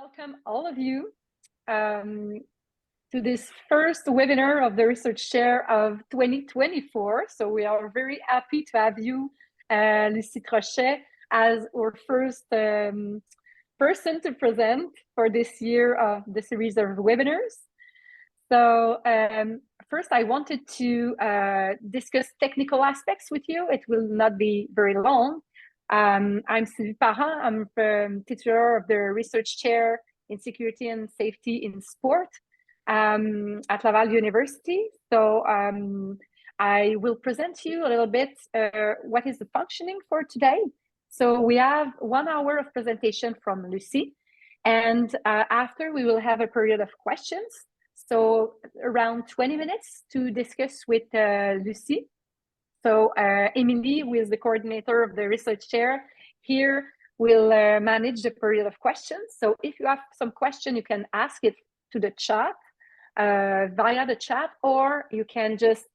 Welcome all of you to this first webinar of the Research Chair of 2024. So we are very happy to have you, Lucie Trochet, as our first person to present for this year of the series of webinars. So first I wanted to discuss technical aspects with you. It will not be very long. I'm Sylvie Parent. I'm titular of the Research Chair in Security and Safety in Sport at Laval University. So I will present to you a little bit what is the functioning for today. So we have 1 hour of presentation from Lucie, and after we will have a period of questions. So around 20 minutes to discuss with Lucie. So Emily, who is the coordinator of the Research Chair here, will manage the period of questions. So if you have some question, you can ask it to the chat, via the chat, or you can just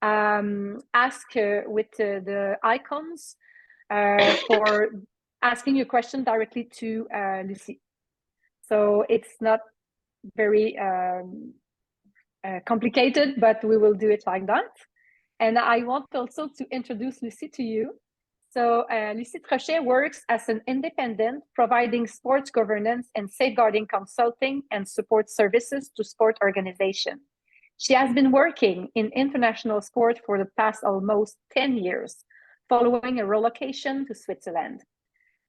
ask with the icons for asking your question directly to Lucie. So it's not very complicated, but we will do it like that. And I want also to introduce Lucie to you. So Lucie Trochet works as an independent, providing sports governance and safeguarding consulting and support services to sport organizations. She has been working in international sport for the past almost 10 years, following a relocation to Switzerland.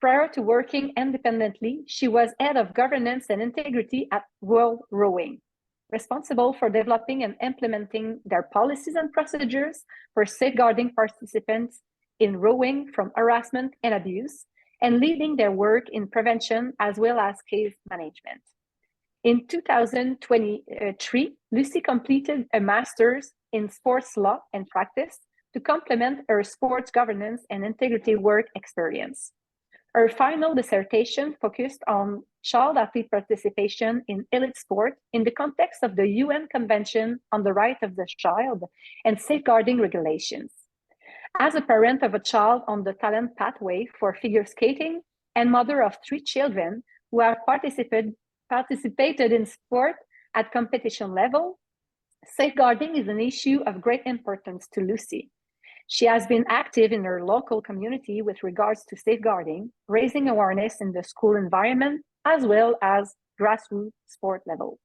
Prior to working independently, she was head of governance and integrity at World Rowing, responsible for developing and implementing their policies and procedures for safeguarding participants in rowing from harassment and abuse, and leading their work in prevention as well as case management. In 2023, Lucie completed a master's in sports law and practice to complement her sports governance and integrity work experience. Her final dissertation focused on child athlete participation in elite sport in the context of the UN Convention on the Right of the Child and safeguarding regulations. As a parent of a child on the talent pathway for figure skating and mother of 3 children who have participated in sport at competition level, safeguarding is an issue of great importance to Lucie. She has been active in her local community with regards to safeguarding, raising awareness in the school environment, as well as grassroots sport level.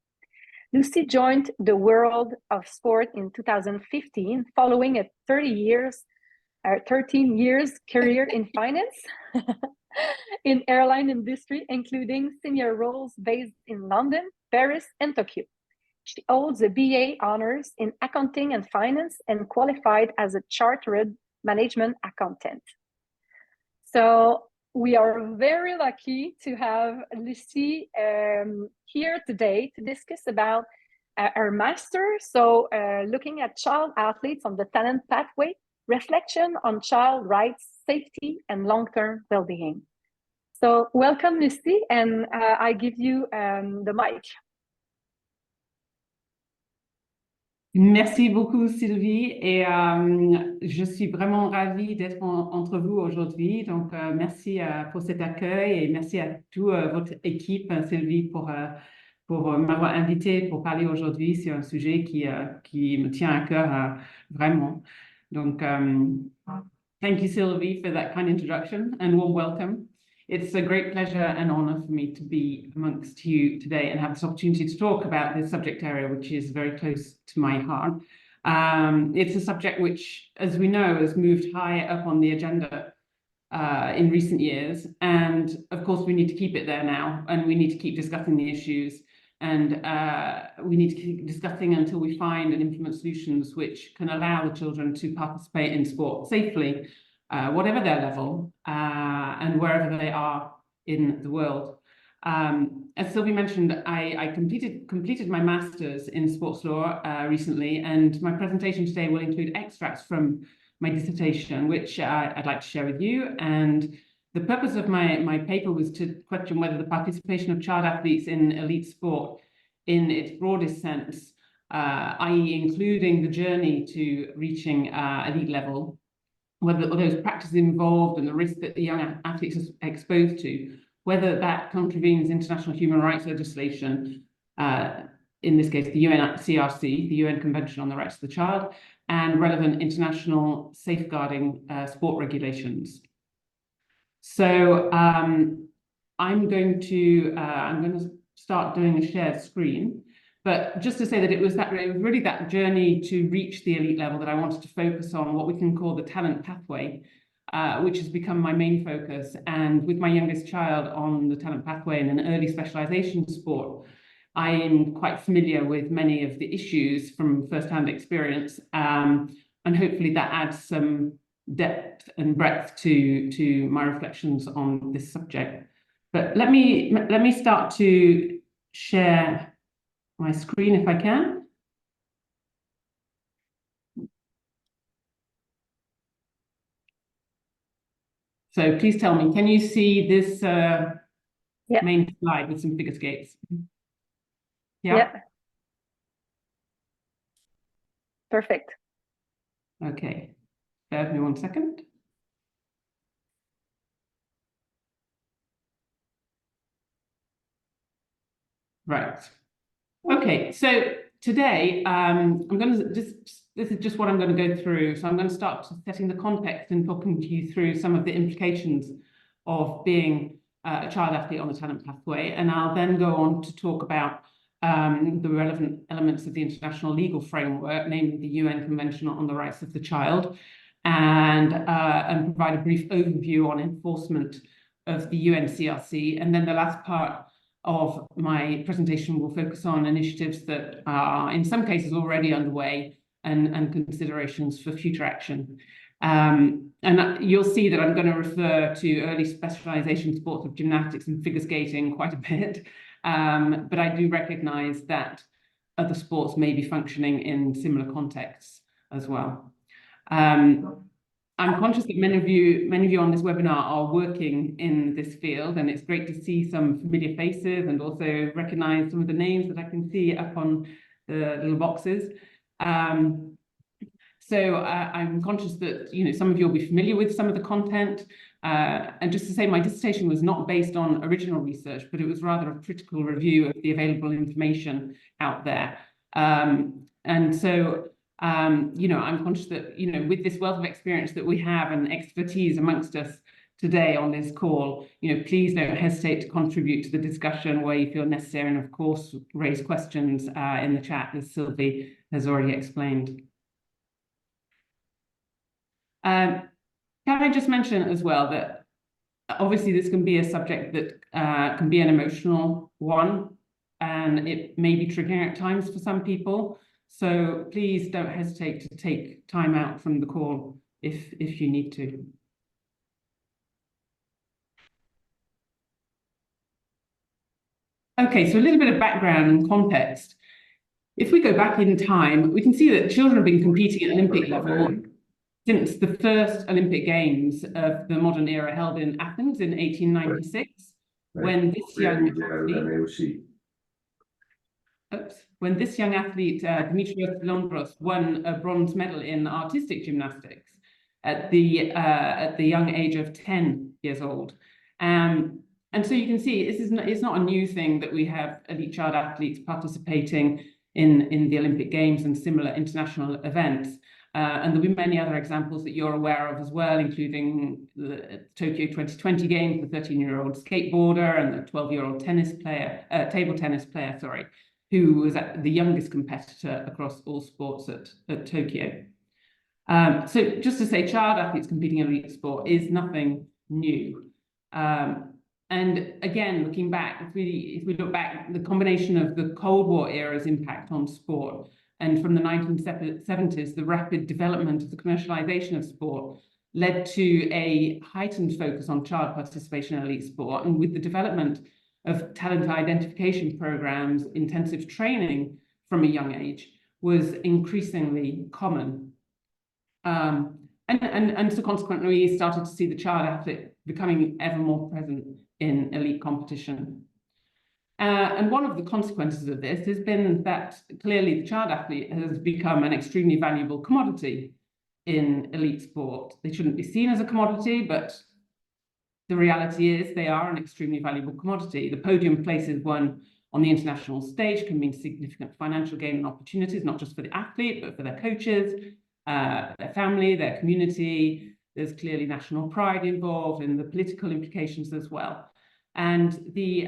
Lucie joined the world of sport in 2015, following a 13 years career in finance, in airline industry, including senior roles based in London, Paris, and Tokyo. She holds a BA honors in accounting and finance and qualified as a chartered management accountant. So we are very lucky to have Lucie here today to discuss about her master. So looking at child athletes on the talent pathway, reflection on child rights, safety, and long-term well-being. So welcome, Lucie, and I give you the mic. Merci beaucoup, Sylvie, et je suis vraiment ravie d'être entre vous aujourd'hui. Donc, merci pour cet accueil et merci à toute votre équipe, Sylvie, pour m'avoir invité pour parler aujourd'hui sur un sujet qui me tient à cœur vraiment. Donc, thank you, Sylvie, for that kind introduction and warm welcome. It's a great pleasure and honor for me to be amongst you today and have this opportunity to talk about this subject area, which is very close to my heart. It's a subject which, as we know, has moved high up on the agenda in recent years. And of course, we need to keep it there now, and we need to keep discussing the issues. And we need to keep discussing until we find and implement solutions which can allow the children to participate in sport safely, whatever their level and wherever they are in the world. As Sylvie mentioned, I completed my master's in sports law recently, and my presentation today will include extracts from my dissertation, which I'd like to share with you. And the purpose of my paper was to question whether the participation of child athletes in elite sport in its broadest sense, i.e. including the journey to reaching elite level, whether those practices involved and the risk that the young athletes are exposed to whether that contravenes international human rights legislation, in this case, the UNCRC, the UN Convention on the Rights of the Child, and relevant international safeguarding sport regulations. So I'm going to start doing a shared screen. But just to say that it was really that journey to reach the elite level that I wanted to focus on, what we can call the talent pathway, which has become my main focus. And with my youngest child on the talent pathway in an early specialization sport, I am quite familiar with many of the issues from first-hand experience. And hopefully that adds some depth and breadth to my reflections on this subject. But let me start to share my screen if I can. So please tell me, can you see this main slide with some figure skates? Yeah. Perfect. Okay. Bear with me 1 second. Right. Okay, so today I'm going to this is just what I'm going to go through. So I'm going to start setting the context and talking to you through some of the implications of being a child athlete on the talent pathway, and I'll then go on to talk about the relevant elements of the international legal framework, namely the UN Convention on the Rights of the Child, and provide a brief overview on enforcement of the UNCRC, and then the last part of my presentation will focus on initiatives that are in some cases already underway and considerations for future action. And you'll see that I'm going to refer to early specialization sports of gymnastics and figure skating quite a bit, but I do recognize that other sports may be functioning in similar contexts as well. I'm conscious that many of you on this webinar are working in this field, and it's great to see some familiar faces and also recognize some of the names that I can see up on the little boxes. So I'm conscious that some of you will be familiar with some of the content. And just to say, my dissertation was not based on original research, but it was rather a critical review of the available information out there. And so I'm conscious that, with this wealth of experience that we have and expertise amongst us today on this call, please don't hesitate to contribute to the discussion where you feel necessary, and of course, raise questions in the chat, as Sylvie has already explained. Can I just mention as well that obviously this can be a subject that can be an emotional one, and it may be triggering at times for some people. So please don't hesitate to take time out from the call if you need to. Okay, so a little bit of background and context. If we go back in time, we can see that children have been competing at Olympic level since the first Olympic Games of the modern era held in Athens in 1896, when this young athlete, Dimitrios Londros, won a bronze medal in artistic gymnastics at the young age of 10 years old. And so you can see it's not a new thing that we have elite child athletes participating in the Olympic Games and similar international events. And there'll be many other examples that you're aware of as well, including the Tokyo 2020 Games, the 13-year-old skateboarder and the 12-year-old table tennis player, who was the youngest competitor across all sports at Tokyo. So just to say, child athletes competing in elite sport is nothing new. And again, looking back, if we look back, the combination of the Cold War era's impact on sport and from the 1970s, the rapid development of the commercialization of sport led to a heightened focus on child participation in elite sport. And with the development of talent identification programs, intensive training from a young age was increasingly common. And so consequently, we started to see the child athlete becoming ever more present in elite competition. And one of the consequences of this has been that clearly the child athlete has become an extremely valuable commodity in elite sport. They shouldn't be seen as a commodity, but the reality is they are an extremely valuable commodity. The podium places won on the international stage can mean significant financial gain and opportunities, not just for the athlete, but for their coaches, their family, their community. There's clearly national pride involved and the political implications as well. And the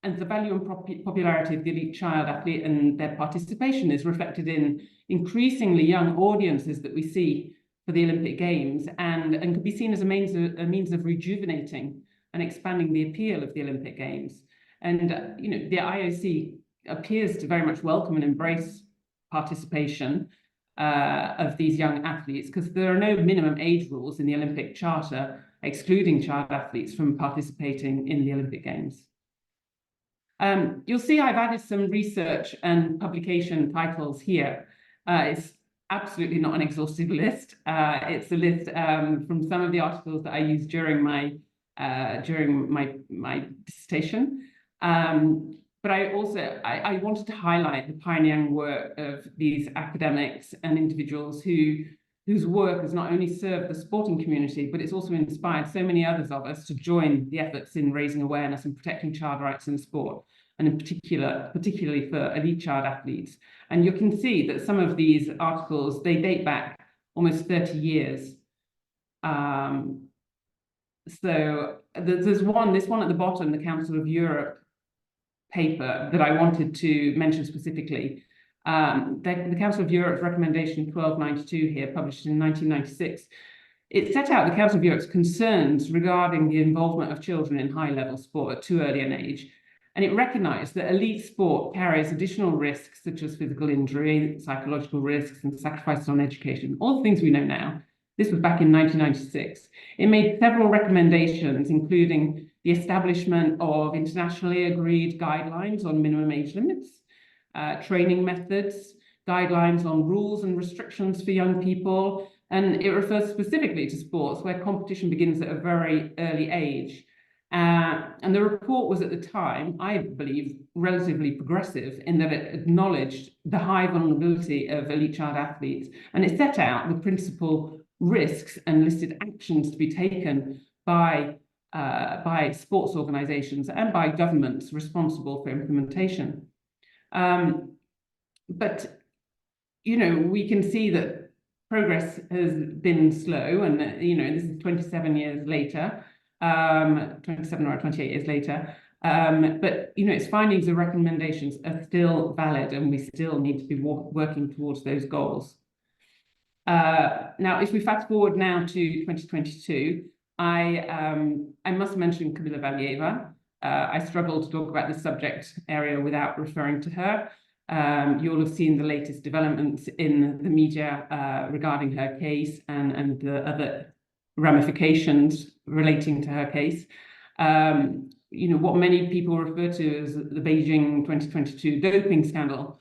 value and popularity of the elite child athlete and their participation is reflected in increasingly young audiences that we see for the Olympic Games, and could be seen as a means of rejuvenating and expanding the appeal of the Olympic Games. And the IOC appears to very much welcome and embrace participation of these young athletes, because there are no minimum age rules in the Olympic Charter excluding child athletes from participating in the Olympic Games. You'll see I've added some research and publication titles here. It's absolutely not an exhaustive list. It's a list from some of the articles that I used during my dissertation. But I wanted to highlight the pioneering work of these academics and individuals whose work has not only served the sporting community, but it's also inspired so many others of us to join the efforts in raising awareness and protecting child rights in sport, and in particularly for elite child athletes. And you can see that some of these articles, they date back almost 30 years. So there's this one at the bottom, the Council of Europe paper, that I wanted to mention specifically. The Council of Europe's recommendation 1292 here, published in 1996, it set out the Council of Europe's concerns regarding the involvement of children in high-level sport at too early an age. And it recognized that elite sport carries additional risks, such as physical injury, psychological risks, and sacrifices on education, all the things we know now. This was back in 1996. It made several recommendations, including the establishment of internationally agreed guidelines on minimum age limits, training methods, guidelines on rules and restrictions for young people. And it refers specifically to sports where competition begins at a very early age. And the report was at the time, I believe, relatively progressive in that it acknowledged the high vulnerability of elite child athletes, and it set out the principal risks and listed actions to be taken by sports organizations and by governments responsible for implementation. But, we can see that progress has been slow, and, this is 27 years later. 27 or 28 years later, but its findings and recommendations are still valid, and we still need to be working towards those goals. Now, if we fast forward now to 2022, I must mention Kamila Valieva. I struggle to talk about this subject area without referring to her. You'll have seen the latest developments in the media regarding her case and the other ramifications relating to her case. What many people refer to as the Beijing 2022 doping scandal,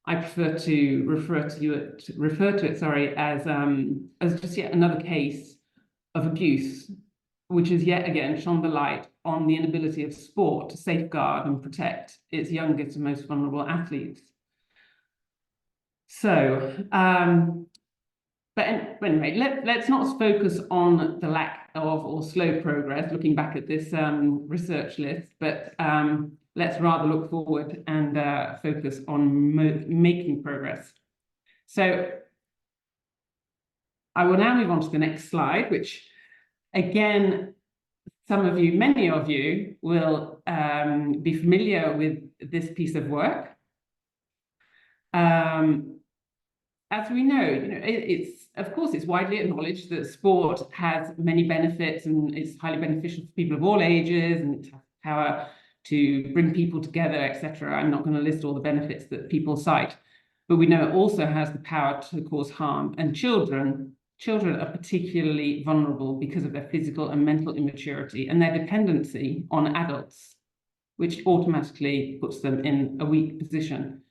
I prefer to refer to it as just yet another case of abuse, which has yet again shone the light on the inability of sport to safeguard and protect its youngest and most vulnerable athletes. So, but anyway, let's not focus on the lack of or slow progress, looking back at this research list, but let's rather look forward and focus on making progress. So I will now move on to the next slide, which again, many of you will be familiar with this piece of work. As we know, of course, it's widely acknowledged that sport has many benefits and it's highly beneficial for people of all ages, and it has power to bring people together, etc. I'm not going to list all the benefits that people cite, but we know it also has the power to cause harm. And children are particularly vulnerable because of their physical and mental immaturity and their dependency on adults, which automatically puts them in a weak position.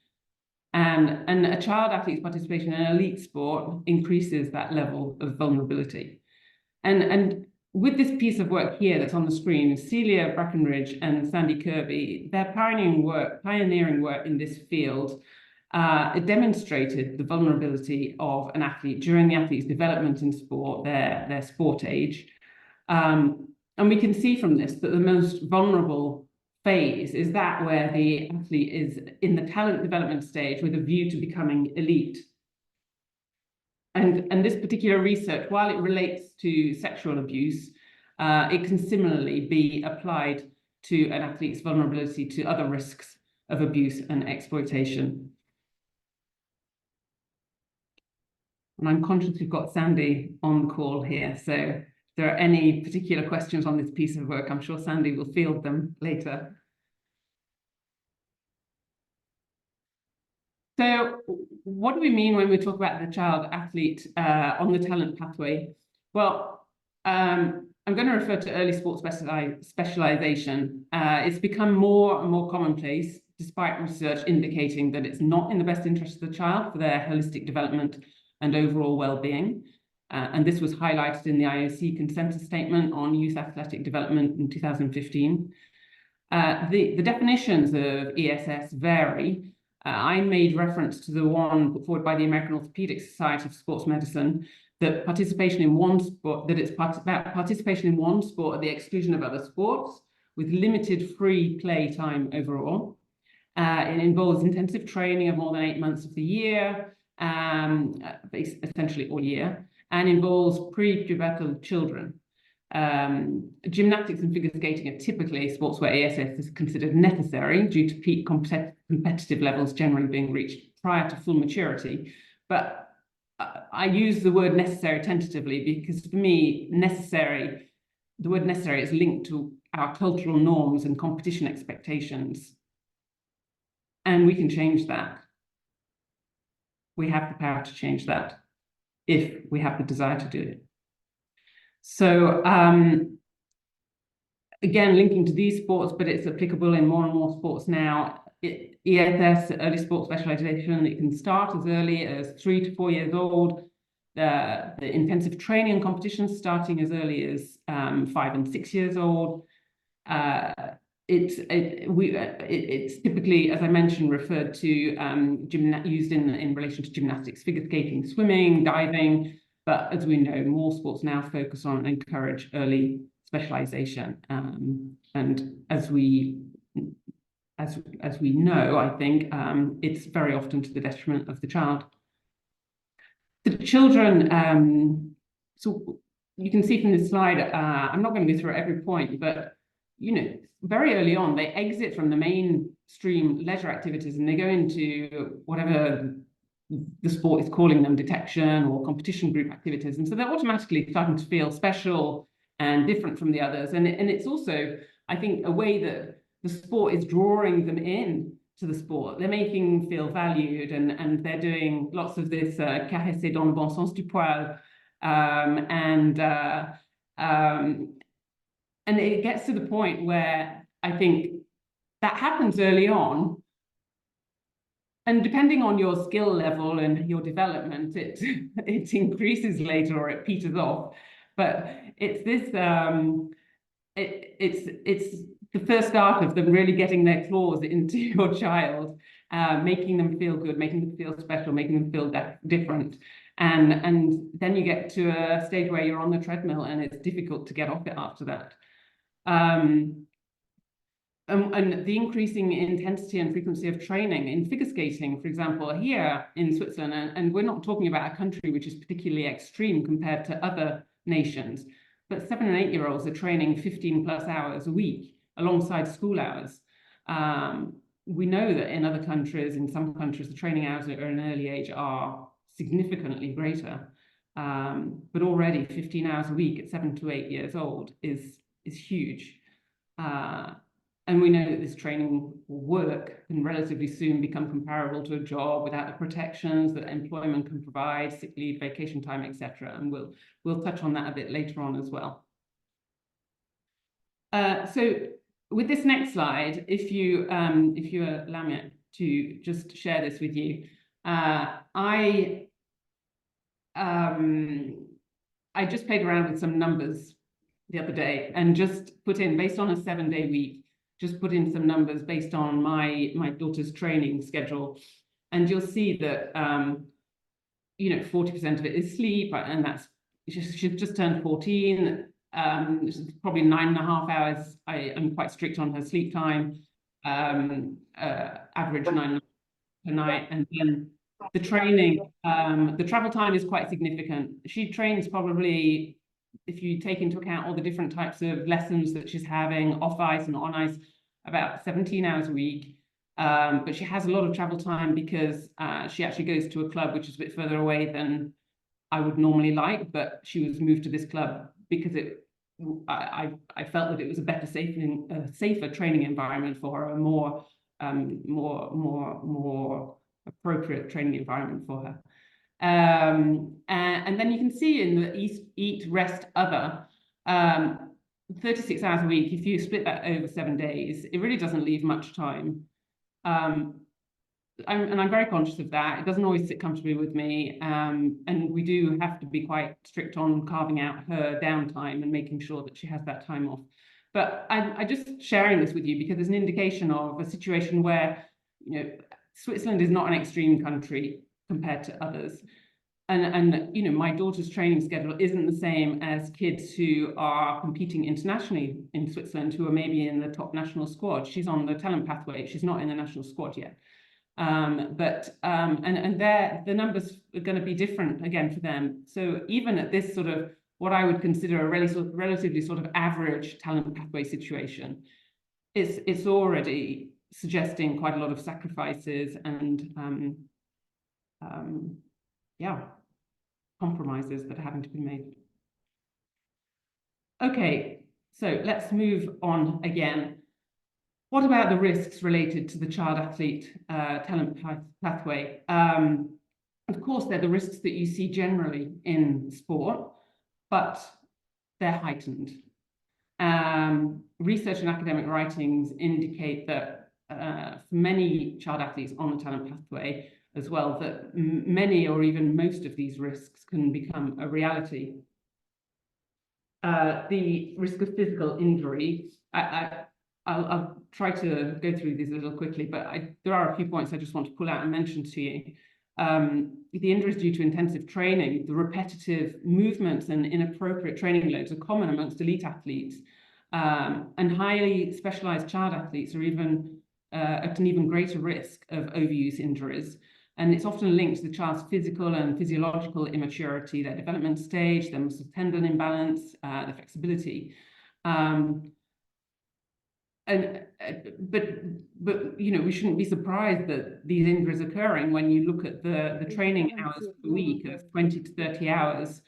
And a child athlete's participation in elite sport increases that level of vulnerability. And with this piece of work here that's on the screen, Celia Brackenridge and Sandy Kirby, their pioneering work in this field, it demonstrated the vulnerability of an athlete during the athlete's development in sport, their sport age. And we can see from this that the most vulnerable phase is that where the athlete is in the talent development stage with a view to becoming elite. And this particular research, while it relates to sexual abuse, it can similarly be applied to an athlete's vulnerability to other risks of abuse and exploitation. And I'm conscious we've got Sandy on the call here, so if there are any particular questions on this piece of work, I'm sure Sandy will field them later. So what do we mean when we talk about the child athlete on the talent pathway? Well, I'm going to refer to early sports specialization. It's become more and more commonplace, despite research indicating that it's not in the best interest of the child for their holistic development and overall well-being. And this was highlighted in the IOC consensus statement on youth athletic development in 2015. The definitions of ESS vary. I made reference to the one put forward by the American Orthopedic Society of Sports Medicine, that participation in one sport, that it's about participation in one sport at the exclusion of other sports, with limited free play time overall. It involves intensive training of more than 8 months of the year, essentially all year, and involves pre-pubertal children. Gymnastics and figure skating are typically sports where ESS is considered necessary due to peak competitive levels generally being reached prior to full maturity. But I use the word necessary tentatively because for me, the word necessary is linked to our cultural norms and competition expectations. And we can change that. We have the power to change that if we have the desire to do it. So again, linking to these sports, but it's applicable in more and more sports now. ESS, early sports specialization, it can start as early as 3 to 4 years old. The intensive training and competitions starting as early as 5 and 6 years old. It's typically, as I mentioned, referred to used in relation to gymnastics, figure skating, swimming, diving. But as we know, more sports now focus on and encourage early specialization. And as we know, I think it's very often to the detriment of the child. The children, so you can see from this slide, I'm not going to go through every point, but very early on, they exit from the mainstream leisure activities and they go into whatever the sport is calling them, detection or competition group activities. And so they're automatically starting to feel special and different from the others. And it's also, I think, a way that the sport is drawing them in to the sport. They're making them feel valued, and they're doing lots of this caresser dans le bon sens du poil. And it gets to the point where I think that happens early on. And depending on your skill level and your development, it increases later or it peters off. But it's this, it's the first start of them really getting their claws into your child, making them feel good, making them feel special, making them feel different. And then you get to a stage where you're on the treadmill and it's difficult to get off it after that. And the increasing intensity and frequency of training in figure skating, for example, here in Switzerland, and we're not talking about a country which is particularly extreme compared to other nations, but 7 and 8 year olds are training 15+ hours a week alongside school hours. We know that in other countries, in some countries, the training hours at an early age are significantly greater. But already 15 hours a week at 7 to 8 years old is huge. And we know that this training will work and relatively soon become comparable to a job without the protections that employment can provide, sick leave, vacation time, etc. And we'll touch on that a bit later on as well. So with this next slide, if you allow me to just share this with you, I just played around with some numbers the other day and just put in, based on a 7-day week, just put in some numbers based on my daughter's training schedule. And you'll see that, 40% of it is sleep, and that's, she just turned 14. probably 9.5 hours. I am quite strict on her sleep time, average 9 per night. And then the training, the travel time is quite significant. She trains probably, if you take into account all the different types of lessons that she's having, off ice and on ice, about 17 hours a week. But she has a lot of travel time because she actually goes to a club which is a bit further away than I would normally like, but she was moved to this club because I felt that it was a better, safer training environment for her, a more appropriate training environment for her. And then you can see in the eat, rest, other, 36 hours a week, if you split that over 7 days, it really doesn't leave much time. And I'm very conscious of that. It doesn't always sit comfortably with me. And we do have to be quite strict on carving out her downtime and making sure that she has that time off. But I'm just sharing this with you because there's an indication of a situation where, you know, Switzerland is not an extreme country compared to others. And you know, my daughter's training schedule isn't the same as kids who are competing internationally in Switzerland, who are maybe in the top national squad. She's on the talent pathway. She's not in the national squad yet. And the numbers are going to be different again for them. So even at this sort of what I would consider a relatively sort of average talent pathway situation, it's already suggesting quite a lot of sacrifices and yeah, compromises that are having to be made. Okay, so let's move on again. What about the risks related to the child athlete talent pathway? Of course, they're the risks that you see generally in sport, but they're heightened. Research and academic writings indicate that for many child athletes on the talent pathway as well, that many or even most of these risks can become a reality. The risk of physical injury, I'll try to go through these a little quickly, but there are a few points I just want to pull out and mention to you. The injuries due to intensive training, the repetitive movements and inappropriate training loads are common amongst elite athletes, and highly specialized child athletes are even at an even greater risk of overuse injuries. And it's often linked to the child's physical and physiological immaturity, their development stage, their muscle tendon imbalance, their flexibility. But you know, we shouldn't be surprised that these injuries are occurring when you look at the training hours per week of 20 to 30 hours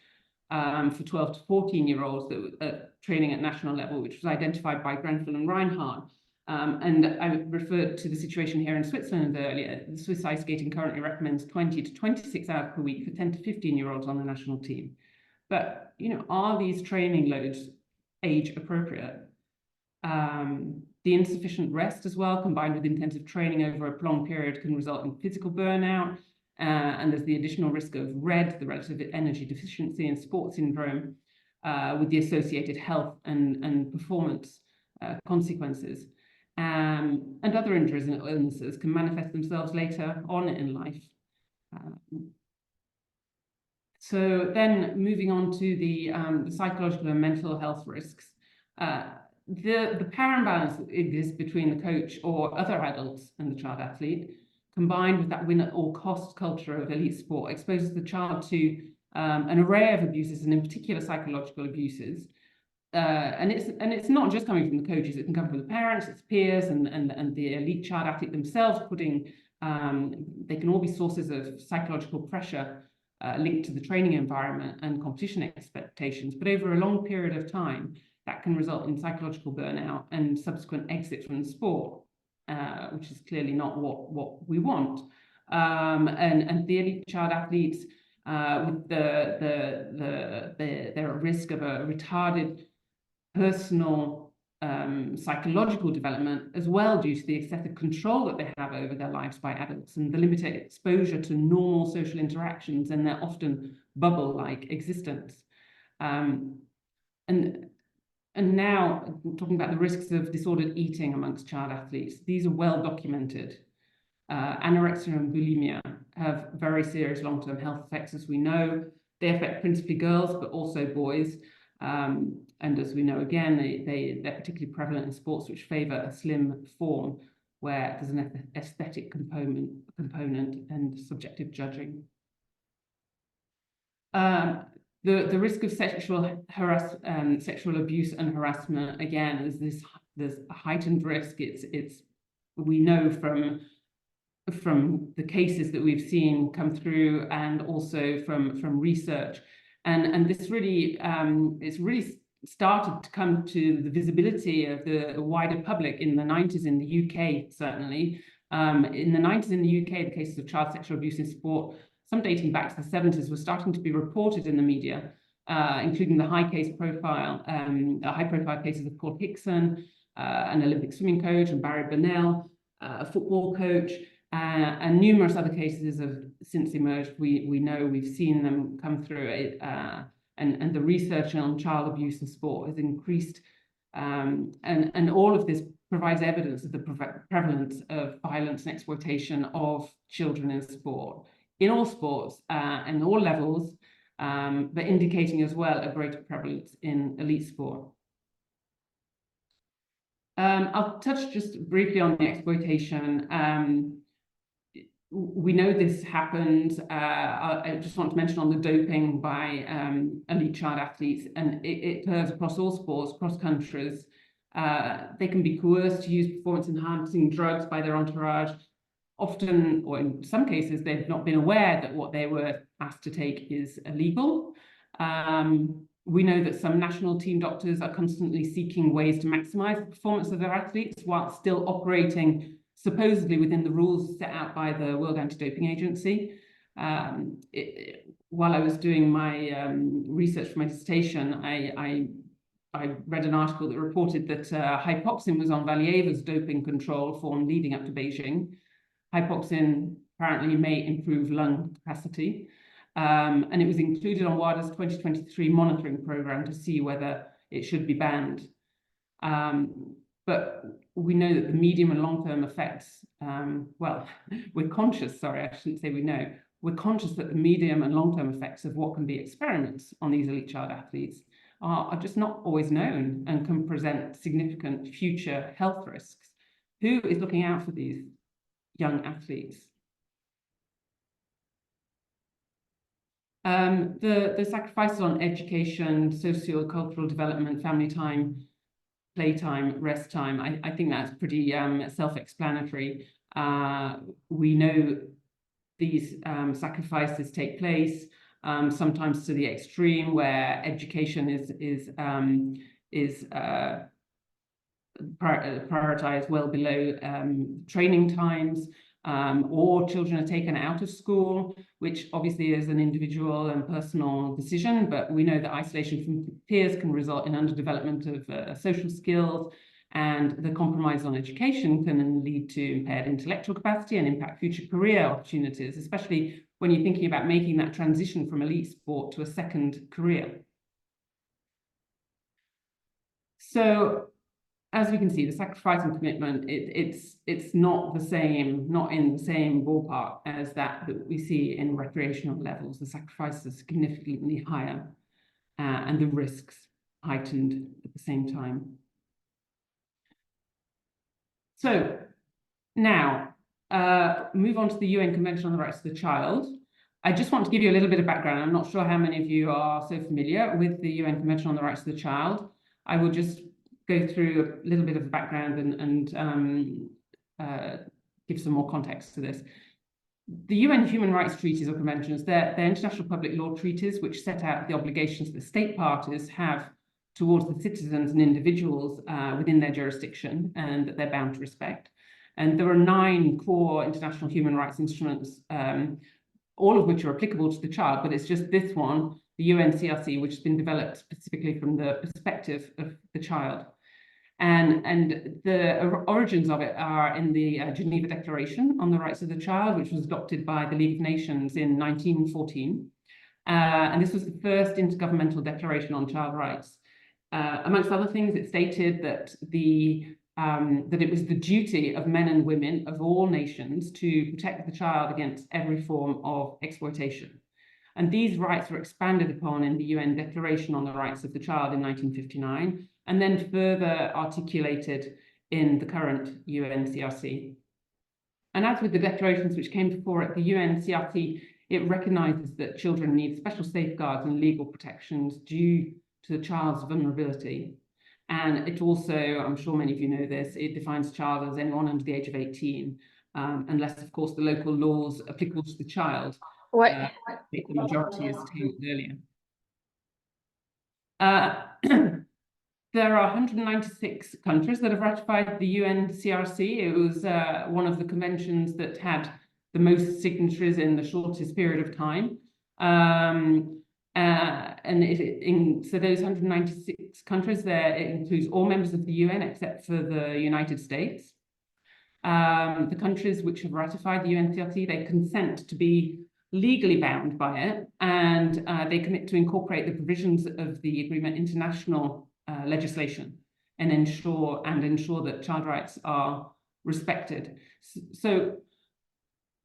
for 12 to 14-year-olds that were training at national level, which was identified by Grenfell and Reinhardt. And I referred to the situation here in Switzerland earlier. The Swiss Ice Skating currently recommends 20 to 26 hours per week for 10 to 15-year-olds on the national team. But, you know, are these training loads age appropriate? The insufficient rest as well, combined with intensive training over a prolonged period, can result in physical burnout. And there's the additional risk of RED, the relative energy deficiency and sports syndrome, with the associated health and performance consequences. And other injuries and illnesses can manifest themselves later on in life. So then moving on to the psychological and mental health risks. The power imbalance that exists between the coach or other adults and the child athlete, combined with that win at all costs culture of elite sport, exposes the child to an array of abuses, and in particular psychological abuses. And it's not just coming from the coaches; it can come from the parents, its peers, and the elite child athlete themselves. They can all be sources of psychological pressure linked to the training environment and competition expectations. But over a long period of time, that can result in psychological burnout and subsequent exit from the sport, which is clearly not what we want. And the elite child athletes, with they're at risk of a retarded personal psychological development as well, due to the excessive control that they have over their lives by adults and the limited exposure to normal social interactions and their often bubble-like existence. And now, talking about the risks of disordered eating amongst child athletes, these are well documented. Anorexia and bulimia have very serious long-term health effects, as we know. They affect principally girls, but also boys. And as we know, again, they're particularly prevalent in sports which favour a slim form, where there's an aesthetic component and subjective judging. The risk of sexual abuse and harassment, again, there's a heightened risk. We know from the cases that we've seen come through, and also from research, and this really it's really started to come to the visibility of the wider public in the 90s in the UK, certainly. In the 90s in the UK, the cases of child sexual abuse in sport, some dating back to the 70s, were starting to be reported in the media, including the high-profile cases of Paul Hickson, an Olympic swimming coach, and Barry Burnell, a football coach, and numerous other cases have since emerged. We know, we've seen them come through it, and the research on child abuse in sport has increased, and all of this provides evidence of the prevalence of violence and exploitation of children in sport, in all sports and all levels, but indicating as well a greater prevalence in elite sport. I'll touch just briefly on the exploitation. We know this happens. I just want to mention on the doping by elite child athletes, and it occurs across all sports, across countries. They can be coerced to use performance-enhancing drugs by their entourage. Often, or in some cases, they've not been aware that what they were asked to take is illegal. We know that some national team doctors are constantly seeking ways to maximize the performance of their athletes while still operating supposedly within the rules set out by the World Anti-Doping Agency. While I was doing my research for my dissertation, I read an article that reported that hypoxin was on Valieva's doping control form leading up to Beijing. Hypoxin apparently may improve lung capacity, and it was included on WADA's 2023 monitoring program to see whether it should be banned. But we know that the medium and long-term effects, well, we're conscious, sorry, I shouldn't say we know, we're conscious that the medium and long-term effects of what can be experiments on these elite child athletes are just not always known and can present significant future health risks. Who is looking out for these young athletes? The sacrifices on education, socio-cultural development, family time, playtime, rest time, I think that's pretty self-explanatory. We know these sacrifices take place sometimes to the extreme, where education is prioritized well below training times, or children are taken out of school, which obviously is an individual and personal decision, but we know that isolation from peers can result in underdevelopment of social skills, and the compromise on education can lead to impaired intellectual capacity and impact future career opportunities, especially when you're thinking about making that transition from elite sport to a second career. So, as we can see, the sacrifice and commitment, it's not the same, not in the same ballpark as that we see in recreational levels. The sacrifices are significantly higher, and the risks heightened at the same time. So now, move on to the UN Convention on the Rights of the Child. I just want to give you a little bit of background. I'm not sure how many of you are so familiar with the UN Convention on the Rights of the Child. I will just go through a little bit of the background and give some more context to this. The UN Human Rights Treaties or Conventions, they're international public law treaties which set out the obligations that state parties have towards the citizens and individuals within their jurisdiction, and that they're bound to respect. And there are 9 core international human rights instruments, all of which are applicable to the child, but it's just this one, the UNCRC, which has been developed specifically from the perspective of the child. And the origins of it are in the Geneva Declaration on the Rights of the Child, which was adopted by the League of Nations in 1914. And this was the first intergovernmental declaration on child rights. Amongst other things, it stated that that it was the duty of men and women of all nations to protect the child against every form of exploitation. And these rights were expanded upon in the UN Declaration on the Rights of the Child in 1959, and then further articulated in the current UNCRC. And as with the declarations which came before it, the UNCRC, it recognises that children need special safeguards and legal protections due to the child's vulnerability. And it also, I'm sure many of you know this, it defines a child as anyone under the age of 18, unless, of course, the local laws applicable to the child, the majority as stated earlier. There are 196 countries that have ratified the UNCRC. It was one of the conventions that had the most signatories in the shortest period of time. So those 196 countries there, it includes all members of the UN except for the United States. The countries which have ratified the UNCRC, they consent to be legally bound by it, and they commit to incorporate the provisions of the agreement international legislation and ensure that child rights are respected. So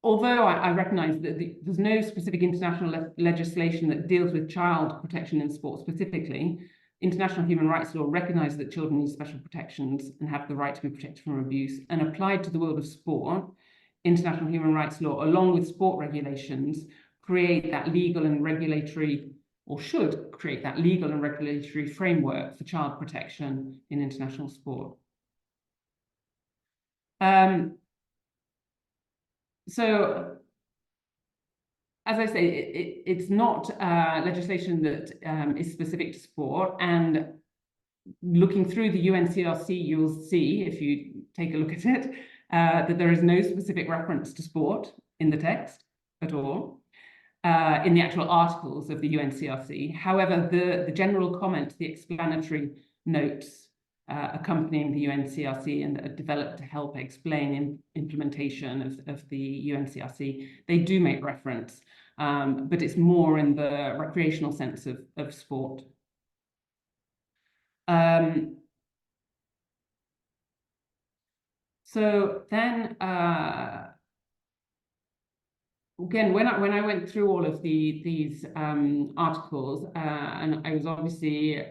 although I recognise that there's no specific international legislation that deals with child protection in sport specifically, international human rights law recognises that children need special protections and have the right to be protected from abuse. And applied to the world of sport, international human rights law, along with sport regulations, create that legal and regulatory, or should create that legal and regulatory framework for child protection in international sport. So, as I say, it's not legislation that is specific to sport. And looking through the UNCRC, you'll see, if you take a look at it, that there is no specific reference to sport in the text at all, in the actual articles of the UNCRC. However, the general comment, the explanatory notes accompanying the UNCRC and that are developed to help explain implementation of the UNCRC, they do make reference, but it's more in the recreational sense of sport. So then, again, when I went through all of these articles, and I was obviously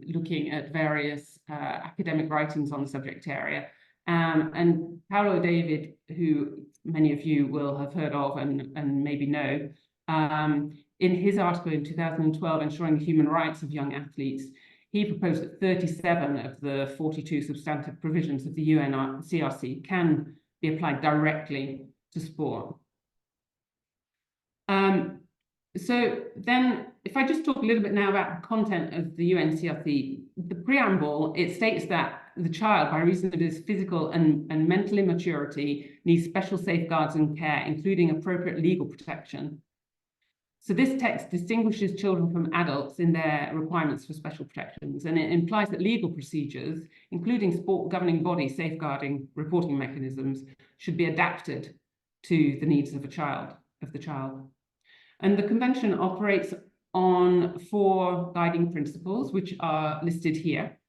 looking at various academic writings on the subject area, and Paolo David, who many of you will have heard of and maybe know, in his article in 2012, Ensuring the Human Rights of Young Athletes, he proposed that 37 of the 42 substantive provisions of the UNCRC can be applied directly to sport. So then, if I just talk a little bit now about the content of the UNCRC, the preamble, it states that the child, by reason of his physical and mental immaturity, needs special safeguards and care, including appropriate legal protection. So this text distinguishes children from adults in their requirements for special protections, and it implies that legal procedures, including sport governing body safeguarding reporting mechanisms, should be adapted to the needs of the child. And the convention operates on 4 guiding principles, which are listed here.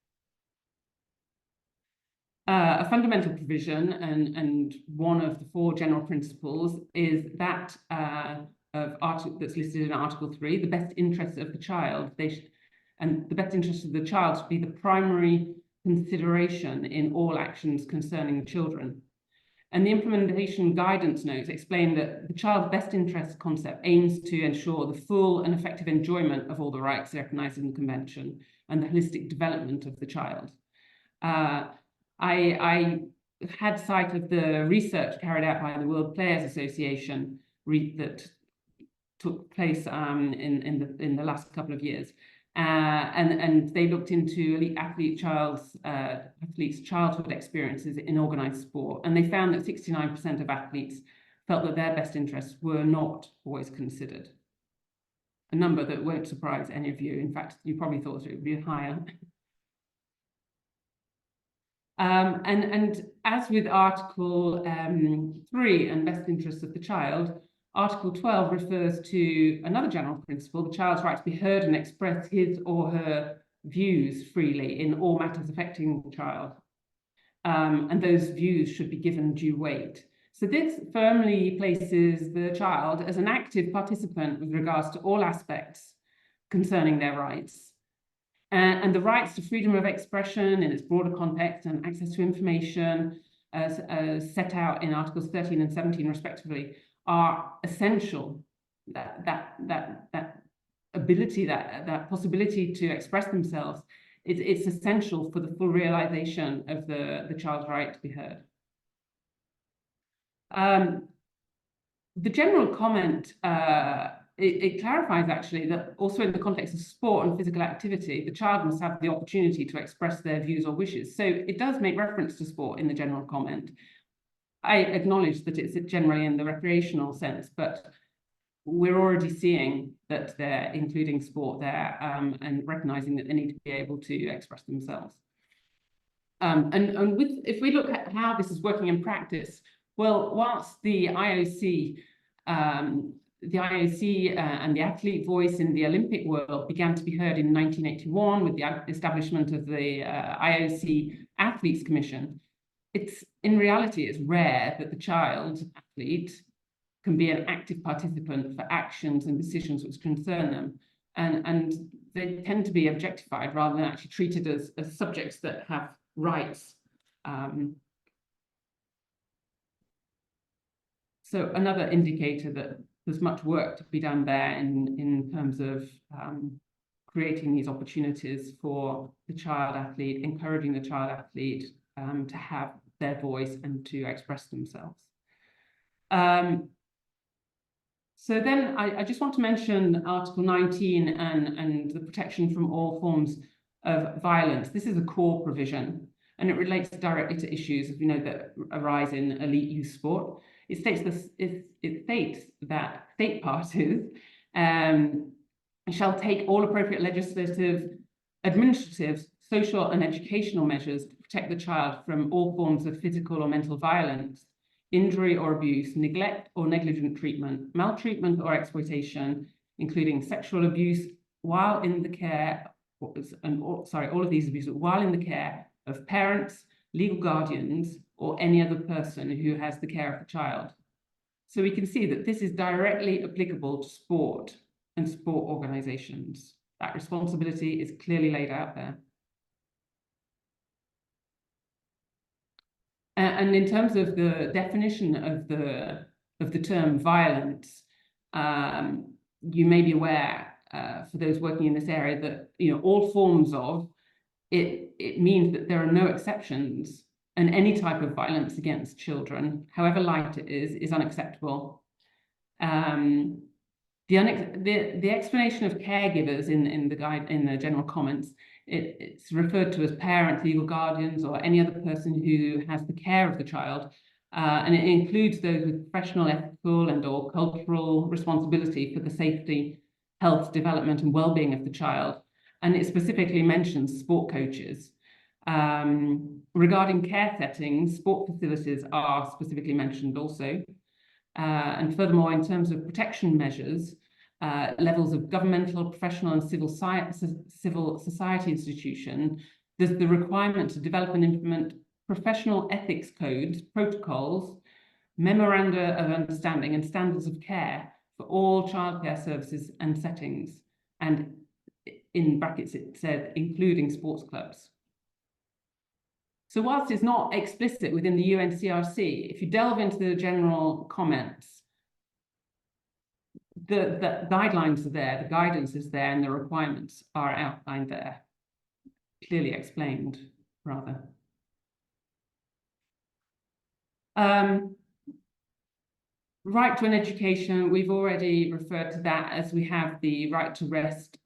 A fundamental provision, and one of the 4 general principles, is that that's listed in Article 3, the best interests of the child. And the best interests of the child should be the primary consideration in all actions concerning children. And the implementation guidance notes explain that the child's best interest concept aims to ensure the full and effective enjoyment of all the rights recognized in the Convention and the holistic development of the child. I had sight of the research carried out by the World Players Association that took place in the last couple of years. And they looked into elite athletes' childhood experiences in organised sport, and they found that 69% of athletes felt that their best interests were not always considered. A number that won't surprise any of you. In fact, you probably thought it would be higher. And as with Article 3 and best interests of the child, Article 12 refers to another general principle, the child's right to be heard and express his or her views freely in all matters affecting the child. And those views should be given due weight. So this firmly places the child as an active participant with regards to all aspects concerning their rights. And the rights to freedom of expression in its broader context and access to information as set out in Articles 13 and 17 respectively are essential. That ability, that possibility to express themselves, it's essential for the full realization of the child's right to be heard. The general comment, it clarifies actually that also in the context of sport and physical activity, the child must have the opportunity to express their views or wishes. So it does make reference to sport in the general comment. I acknowledge that it's generally in the recreational sense, but we're already seeing that they're including sport there and recognizing that they need to be able to express themselves. If we look at how this is working in practice, well, whilst the IOC and the athlete voice in the Olympic world began to be heard in 1981 with the establishment of the IOC Athletes Commission, in reality, it's rare that the child athlete can be an active participant for actions and decisions which concern them. And they tend to be objectified rather than actually treated as subjects that have rights. So another indicator that there's much work to be done there in terms of creating these opportunities for the child athlete, encouraging the child athlete to have their voice and to express themselves. So then I just want to mention Article 19 and the protection from all forms of violence. This is a core provision, and it relates directly to issues, you know, that arise in elite youth sport. It states that state parties shall take all appropriate legislative, administrative, social, and educational measures to protect the child from all forms of physical or mental violence, injury or abuse, neglect or negligent treatment, maltreatment or exploitation, including sexual abuse while in the care, all of these abuses while in the care of parents, legal guardians, or any other person who has the care of the child. So we can see that this is directly applicable to sport and sport organizations. That responsibility is clearly laid out there. And in terms of the definition of the term violence, you may be aware, for those working in this area, that all forms of it means that there are no exceptions, and any type of violence against children, however light it is unacceptable. The explanation of caregivers in the general comments, it's referred to as parents, legal guardians, or any other person who has the care of the child, and it includes those with professional, ethical, and/or cultural responsibility for the safety, health, development, and well-being of the child. And it specifically mentions sport coaches. Regarding care settings, sport facilities are specifically mentioned also. And furthermore, in terms of protection measures, levels of governmental, professional, and civil society institution, there's the requirement to develop and implement professional ethics codes, protocols, memoranda of understanding, and standards of care for all childcare services and settings. And in brackets, it said, including sports clubs. So whilst it's not explicit within the UNCRC, if you delve into the general comments, the guidelines are there, the guidance is there, and the requirements are outlined there, clearly explained, rather. Right to an education, we've already referred to that, as we have the right to rest,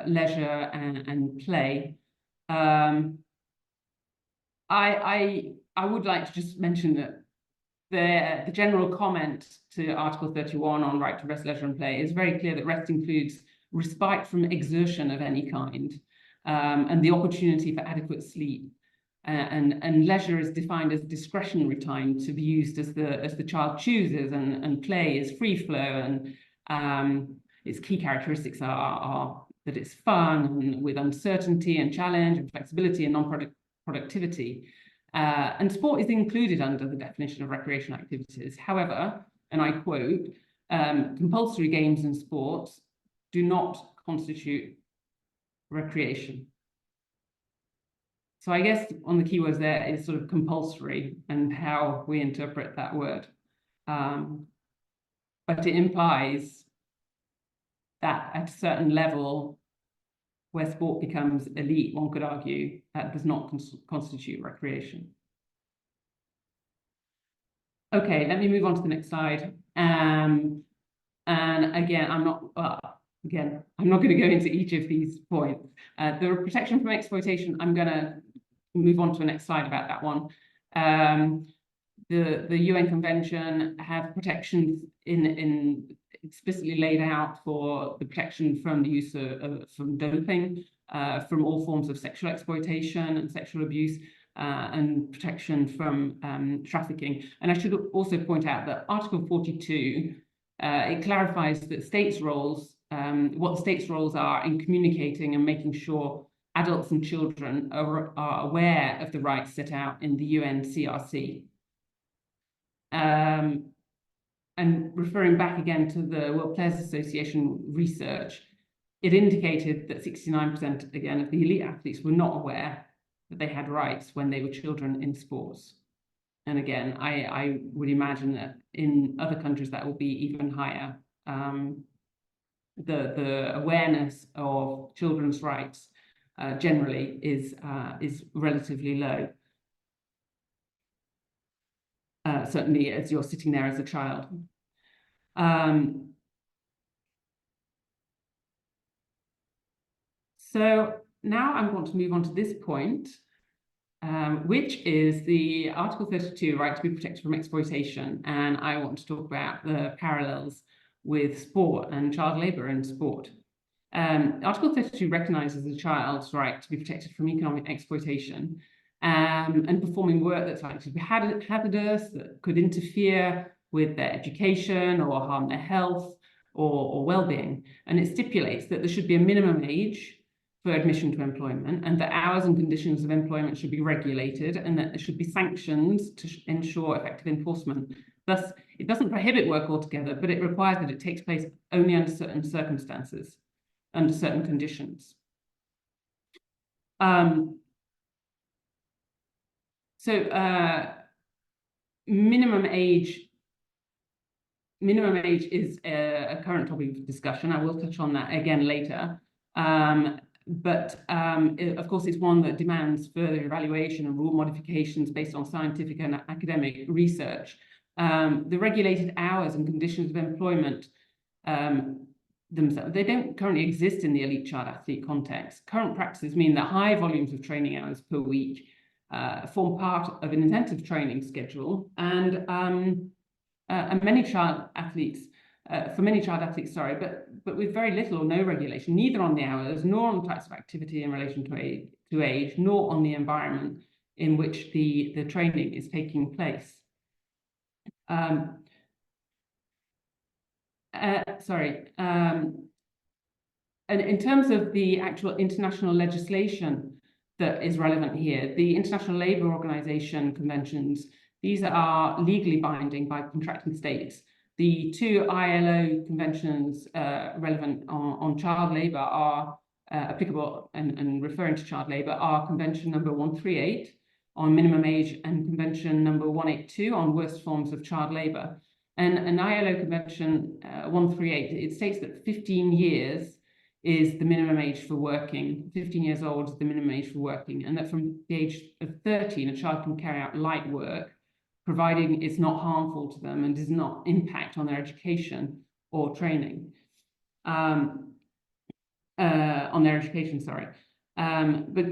leisure, and play. I would like to just mention that the general comment to Article 31 on right to rest, leisure, and play is very clear that rest includes respite from exertion of any kind, and the opportunity for adequate sleep. And leisure is defined as discretionary time to be used as the child chooses, and play is free flow, and its key characteristics are that it's fun, and with uncertainty and challenge and flexibility and non-productivity. And sport is included under the definition of recreational activities. However, and I quote, compulsory games and sports do not constitute recreation. So I guess one of the keywords there is sort of compulsory and how we interpret that word. But it implies that at a certain level where sport becomes elite, one could argue, that does not constitute recreation. Okay, let me move on to the next slide. And again, I'm not going to go into each of these points. The protection from exploitation, I'm going to move on to the next slide about that one. The UN Convention have protections in explicitly laid out for the protection from the use of from doping, from all forms of sexual exploitation and sexual abuse, and protection from trafficking. And I should also point out that Article 42, it clarifies that states' roles, what the states' roles are in communicating and making sure adults and children are aware of the rights set out in the UNCRC. And referring back again to the World Players Association research, it indicated that 69% again of the elite athletes were not aware that they had rights when they were children in sports. And again, I would imagine that in other countries that will be even higher. The awareness of children's rights generally is relatively low. Certainly as you're sitting there as a child. So now I'm going to move on to this point, which is the Article 32, right to be protected from exploitation. And I want to talk about the parallels with sport and child labour in sport. Article 32 recognises the child's right to be protected from economic exploitation and performing work that's likely to be hazardous, that could interfere with their education or harm their health or well-being. And it stipulates that there should be a minimum age for admission to employment, and that hours and conditions of employment should be regulated, and that there should be sanctions to ensure effective enforcement. Thus, it doesn't prohibit work altogether, but it requires that it takes place only under certain circumstances, under certain conditions. Minimum age is a current topic of discussion. I will touch on that again later. Of course, it's one that demands further evaluation and rule modifications based on scientific and academic research. The regulated hours and conditions of employment themselves, they don't currently exist in the elite child athlete context. Current practices mean that high volumes of training hours per week form part of an intensive training schedule, and many child athletes, but with very little or no regulation, neither on the hours nor on the types of activity in relation to age, nor on the environment in which the training is taking place. And in terms of the actual international legislation that is relevant here, the International Labour Organization conventions, these are legally binding by contracting states. The two ILO conventions relevant on child labour are applicable, and referring to child labour, are Convention number 138 on minimum age and Convention number 182 on worst forms of child labour. And an ILO Convention 138, it states that 15 years is the minimum age for working, 15 years old is the minimum age for working, and that from the age of 13, a child can carry out light work, providing it's not harmful to them and does not impact on their education or training. But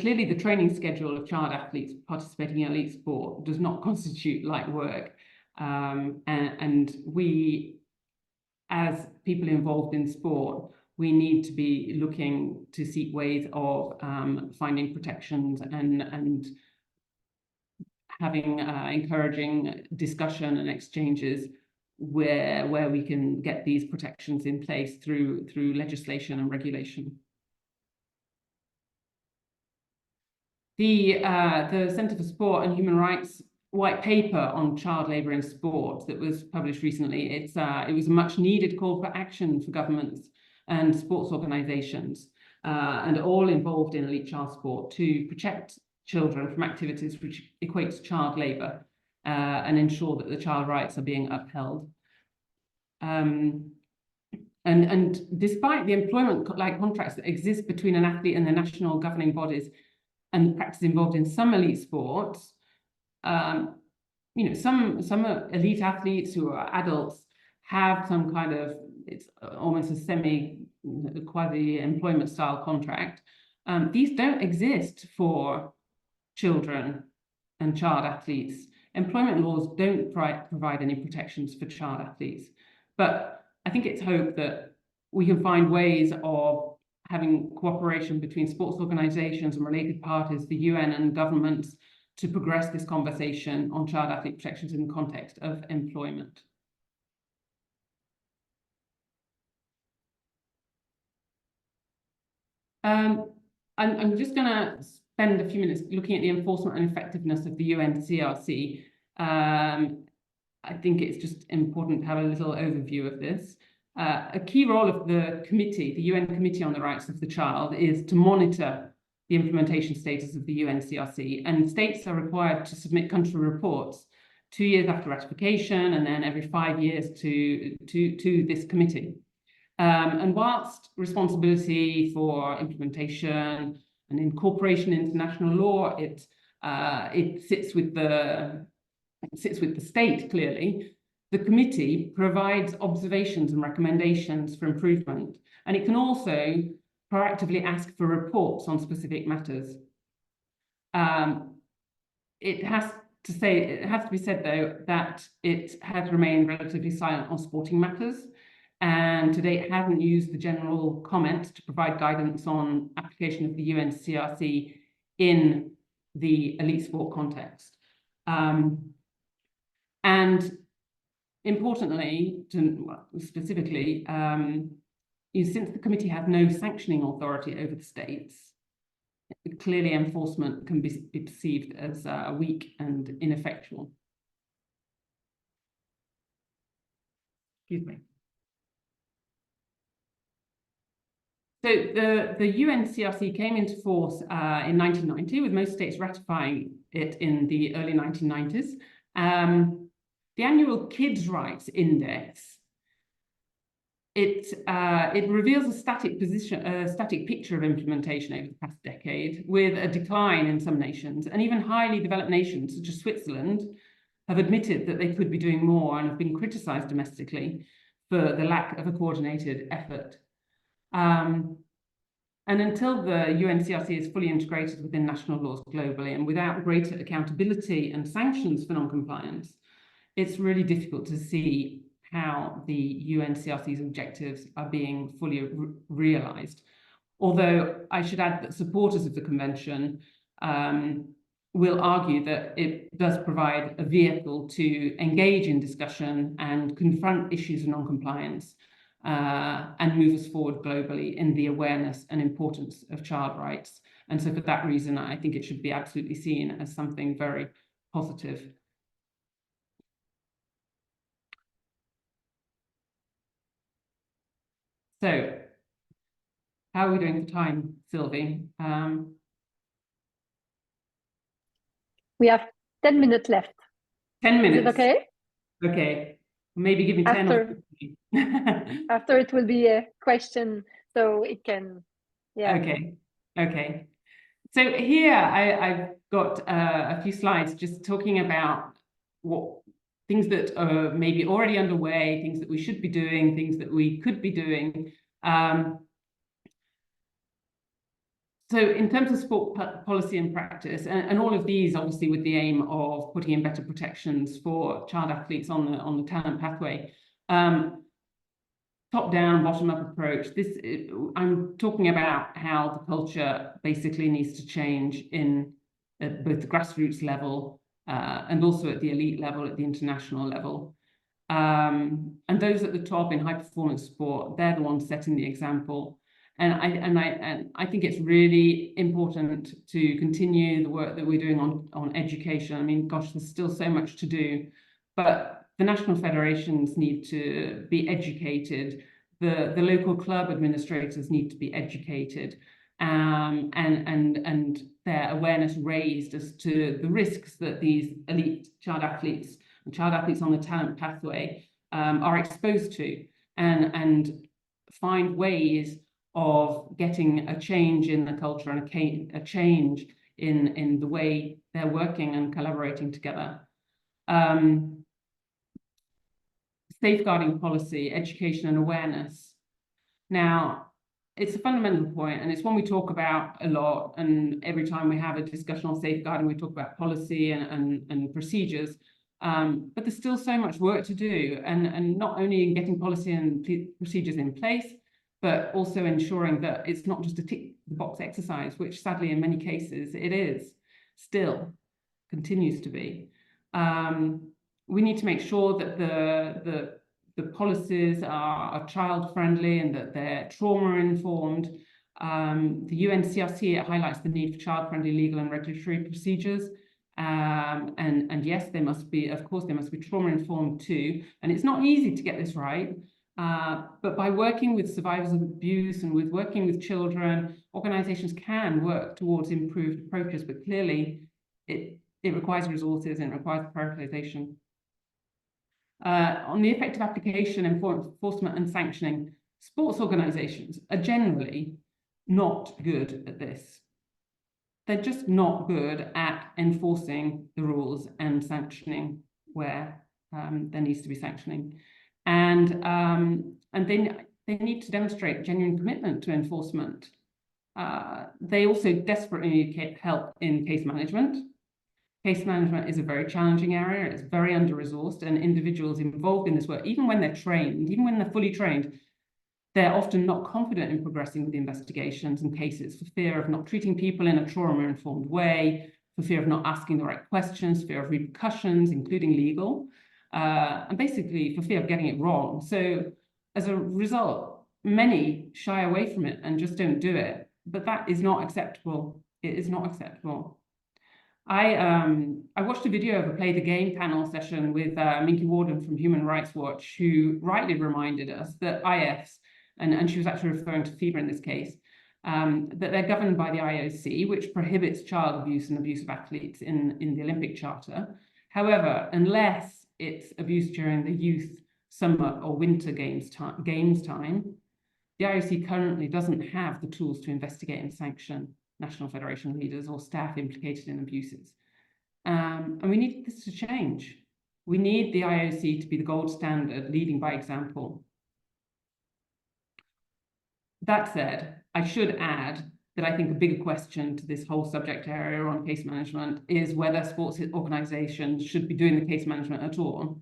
clearly the training schedule of child athletes participating in elite sport does not constitute light work. And we, as people involved in sport, we need to be looking to seek ways of finding protections and having encouraging discussion and exchanges where we can get these protections in place through legislation and regulation. The Centre for Sport and Human Rights white paper on child labour in sport that was published recently, it was a much needed call for action for governments and sports organisations and all involved in elite child sport to protect children from activities which equate to child labour and ensure that the child rights are being upheld. And despite the employment-like contracts that exist between an athlete and the national governing bodies and the practice involved in some elite sports, you know, some elite athletes who are adults have some kind of, it's almost a quasi-employment style contract. These don't exist for children and child athletes. Employment laws don't provide any protections for child athletes. But I think it's hoped that we can find ways of having cooperation between sports organisations and related parties, the UN and governments, to progress this conversation on child athlete protections in the context of employment. I'm just going to spend a few minutes looking at the enforcement and effectiveness of the UNCRC. I think it's just important to have a little overview of this. A key role of the committee, the UN Committee on the Rights of the Child, is to monitor the implementation status of the UNCRC, and states are required to submit country reports 2 years after ratification and then every 5 years to this committee. And whilst responsibility for implementation and incorporation into national law, it sits with the state clearly, the committee provides observations and recommendations for improvement, and it can also proactively ask for reports on specific matters. It has to be said, though, that it has remained relatively silent on sporting matters, and to date hasn't used the general comment to provide guidance on application of the UNCRC in the elite sport context. And importantly, specifically, since the committee has no sanctioning authority over the states, clearly enforcement can be perceived as weak and ineffectual. Excuse me. So the UNCRC came into force in 1990, with most states ratifying it in the early 1990s. The annual Kids' Rights Index, it reveals a static picture of implementation over the past decade, with a decline in some nations, and even highly developed nations such as Switzerland have admitted that they could be doing more and have been criticised domestically for the lack of a coordinated effort. And until the UNCRC is fully integrated within national laws globally and without greater accountability and sanctions for non-compliance, it's really difficult to see how the UNCRC's objectives are being fully realised. Although I should add that supporters of the convention will argue that it does provide a vehicle to engage in discussion and confront issues of non-compliance and move us forward globally in the awareness and importance of child rights. And so for that reason, I think it should be absolutely seen as something very positive. So, how are we doing for time, Sylvie? We have 10 minutes left. 10 minutes. Is it okay? Okay. Maybe give me 10 or 15. After it will be a question, so it can, yeah. Okay. So here I've got a few slides just talking about what things that are maybe already underway, things that we should be doing, things that we could be doing. So in terms of sport policy and practice, and all of these obviously with the aim of putting in better protections for child athletes on the talent pathway, top-down, bottom-up approach. I'm talking about how the culture basically needs to change at both the grassroots level and also at the elite level, at the international level. And those at the top in high-performance sport, they're the ones setting the example. And I think it's really important to continue the work that we're doing on education. I mean, gosh, there's still so much to do, but the national federations need to be educated. The local club administrators need to be educated, and their awareness raised as to the risks that these elite child athletes and child athletes on the talent pathway are exposed to, and find ways of getting a change in the culture and a change in the way they're working and collaborating together. Safeguarding policy, education and awareness. Now, it's a fundamental point, and it's one we talk about a lot, and every time we have a discussion on safeguarding, we talk about policy and procedures. But there's still so much work to do, and not only in getting policy and procedures in place, but also ensuring that it's not just a tick the box exercise, which sadly in many cases it is, still continues to be. We need to make sure that the policies are child friendly and that they're trauma informed. The UNCRC highlights the need for child friendly legal and regulatory procedures. And yes, they must be, of course, they must be trauma informed too. And it's not easy to get this right. But by working with survivors of abuse and with working with children, organizations can work towards improved approaches, but clearly it requires resources and it requires prioritization. On the effective application, enforcement and sanctioning, sports organizations are generally not good at this. They're just not good at enforcing the rules and sanctioning where there needs to be sanctioning. And they need to demonstrate genuine commitment to enforcement. They also desperately need help in case management. Case management is a very challenging area. It's very under-resourced, and individuals involved in this work, even when they're trained, even when they're fully trained, they're often not confident in progressing with investigations and cases for fear of not treating people in a trauma-informed way, for fear of not asking the right questions, fear of repercussions, including legal, and basically for fear of getting it wrong. So as a result, many shy away from it and just don't do it. But that is not acceptable. It is not acceptable. I watched a video of a Play the Game panel session with Minky Warden from Human Rights Watch, who rightly reminded us that IFs, and she was actually referring to FIBA in this case, that they're governed by the IOC, which prohibits child abuse and abuse of athletes in the Olympic Charter. However, unless it's abuse during the youth, summer or winter games time, the IOC currently doesn't have the tools to investigate and sanction national federation leaders or staff implicated in abuses. And we need this to change. We need the IOC to be the gold standard, leading by example. That said, I should add that I think a bigger question to this whole subject area on case management is whether sports organizations should be doing the case management at all,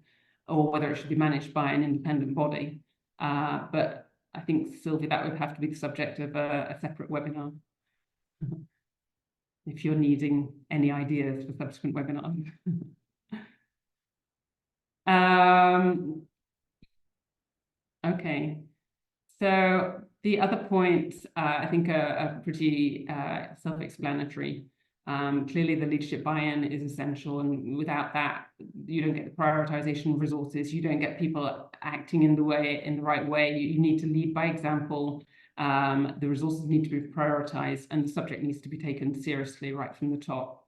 or whether it should be managed by an independent body. But I think, Sylvia, that would have to be the subject of a separate webinar, if you're needing any ideas for subsequent webinars. Okay, so the other points I think are pretty self-explanatory. Clearly, the leadership buy-in is essential, and without that, you don't get the prioritization of resources. You don't get people acting in the right way. You need to lead by example. The resources need to be prioritized, and the subject needs to be taken seriously right from the top.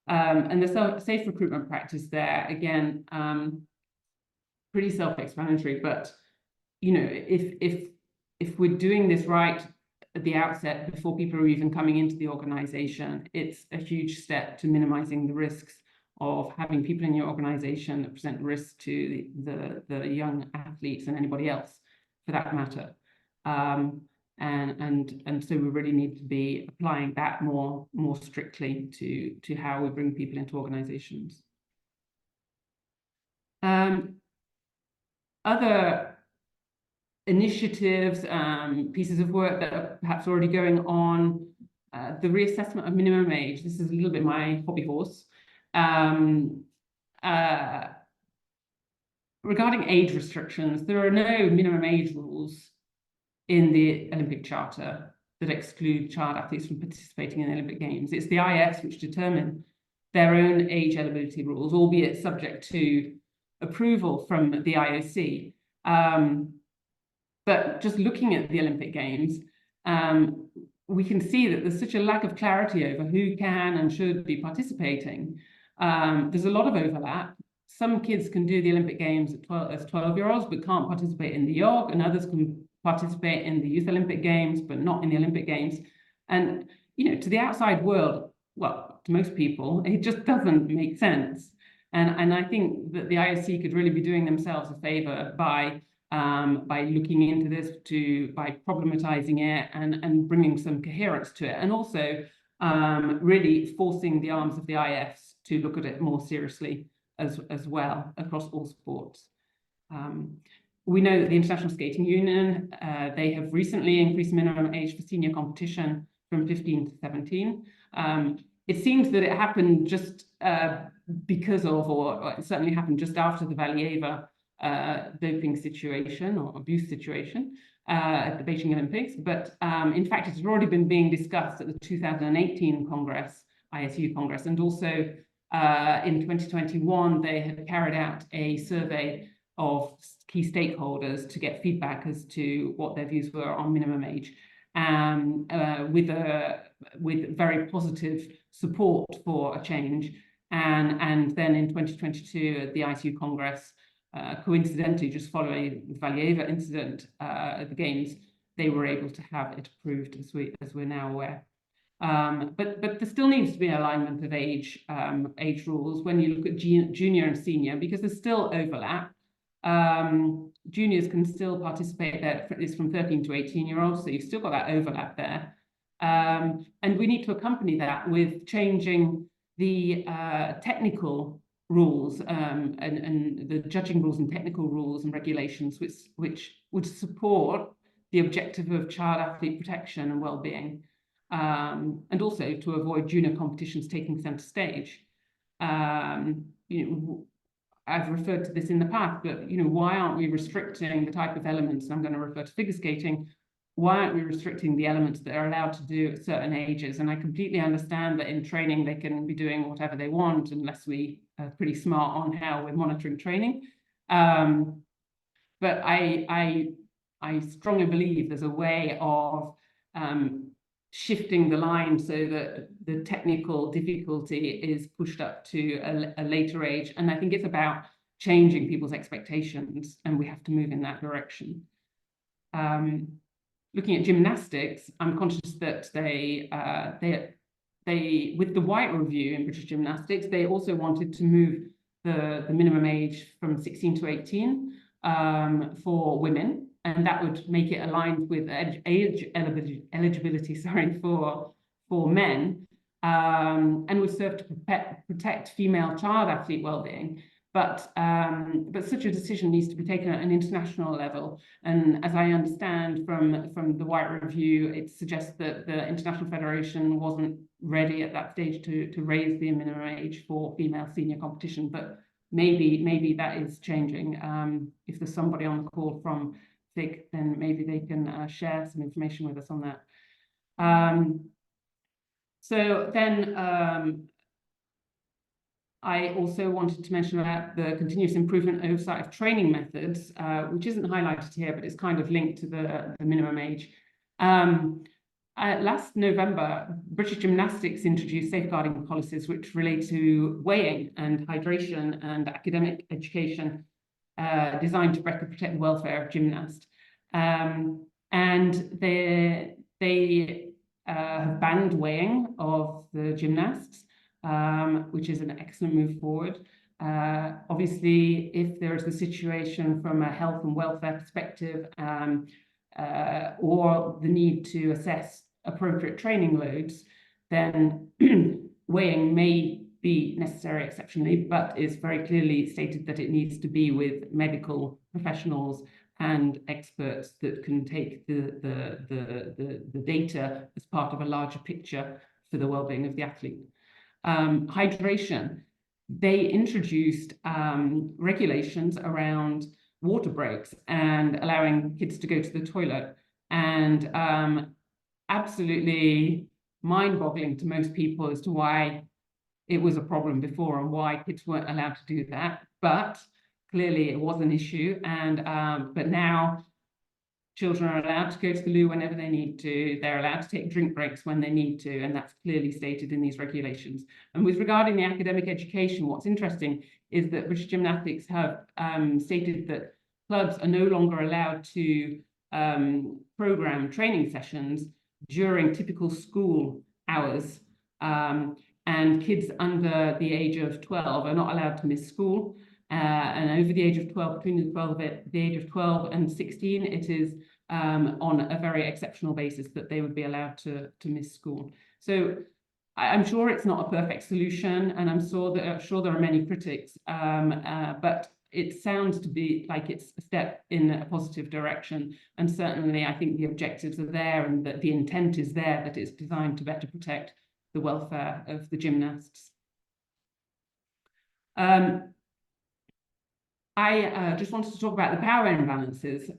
And the safe recruitment practice there, again, pretty self-explanatory. But you know, if we're doing this right at the outset, before people are even coming into the organization, it's a huge step to minimizing the risks of having people in your organization that present risk to the young athletes and anybody else for that matter. And so we really need to be applying that more strictly to how we bring people into organizations. Other initiatives, pieces of work that are perhaps already going on, the reassessment of minimum age. This is a little bit my hobby horse. Regarding age restrictions, there are no minimum age rules in the Olympic Charter that exclude child athletes from participating in the Olympic Games. It's the IS which determine their own age eligibility rules, albeit subject to approval from the IOC. But just looking at the Olympic Games, we can see that there's such a lack of clarity over who can and should be participating. There's a lot of overlap. Some kids can do the Olympic Games as 12-year-olds, but can't participate in the YOG, and others can participate in the Youth Olympic Games, but not in the Olympic Games. And, you know, to the outside world, well, to most people, it just doesn't make sense. And I think that the IOC could really be doing themselves a favor by looking into this, by problematizing it and bringing some coherence to it, and also really forcing the arms of the IFs to look at it more seriously as well across all sports. We know that the International Skating Union, they have recently increased minimum age for senior competition from 15 to 17. It seems that it happened just because of, or it certainly happened just after the Valieva doping situation or abuse situation at the Beijing Olympics. But in fact, it has already been being discussed at the 2018 Congress, ISU Congress, and also in 2021, they had carried out a survey of key stakeholders to get feedback as to what their views were on minimum age, with very positive support for a change. And then in 2022 at the ISU Congress, coincidentally, just following the Valieva incident at the Games, they were able to have it approved, as we're now aware. But there still needs to be an alignment of age rules when you look at junior and senior, because there's still overlap. Juniors can still participate there. It's from 13 to 18-year-olds, so you've still got that overlap there. And we need to accompany that with changing the technical rules and the judging rules and technical rules and regulations, which would support the objective of child athlete protection and well-being, and also to avoid junior competitions taking center stage. You know, I've referred to this in the past, but, you know, why aren't we restricting the type of elements, and I'm going to refer to figure skating, why aren't we restricting the elements that are allowed to do at certain ages? And I completely understand that in training, they can be doing whatever they want unless we are pretty smart on how we're monitoring training. But I strongly believe there's a way of shifting the line so that the technical difficulty is pushed up to a later age. And I think it's about changing people's expectations, and we have to move in that direction. Looking at gymnastics, I'm conscious that they with the White Review in British gymnastics, they also wanted to move the minimum age from 16 to 18 for women, and that would make it aligned with age eligibility, for men, and would serve to protect female child athlete well-being. But such a decision needs to be taken at an international level. And as I understand from the White Review, it suggests that the International Federation wasn't ready at that stage to raise the minimum age for female senior competition. But maybe that is changing. If there's somebody on the call from FIG, then maybe they can share some information with us on that. So then I also wanted to mention about the continuous improvement oversight of training methods, which isn't highlighted here, but it's kind of linked to the minimum age. Last November, British Gymnastics introduced safeguarding policies which relate to weighing and hydration and academic education, designed to better protect the welfare of gymnasts. And they have banned weighing of the gymnasts, which is an excellent move forward. Obviously, if there is a situation from a health and welfare perspective, or the need to assess appropriate training loads, then weighing may be necessary exceptionally, but is very clearly stated that it needs to be with medical professionals and experts that can take the data as part of a larger picture for the well-being of the athlete. Hydration, they introduced regulations around water breaks and allowing kids to go to the toilet and absolutely mind-boggling to most people as to why it was a problem before and why kids weren't allowed to do that. But clearly it was an issue, and but now children are allowed to go to the loo whenever they need to. They're allowed to take drink breaks when they need to, and that's clearly stated in these regulations. And with regarding the academic education, what's interesting is that British Gymnastics have stated that clubs are no longer allowed to program training sessions during typical school hours. And kids under the age of 12 are not allowed to miss school. And over the age of 12, between the age of 12 and 16, it is on a very exceptional basis that they would be allowed to miss school. So I'm sure it's not a perfect solution, and I'm sure there are many critics, but it sounds to be like it's a step in a positive direction. And certainly I think the objectives are there, and that the intent is there, that it's designed to better protect the welfare of the gymnasts. I just wanted to talk about the power imbalances,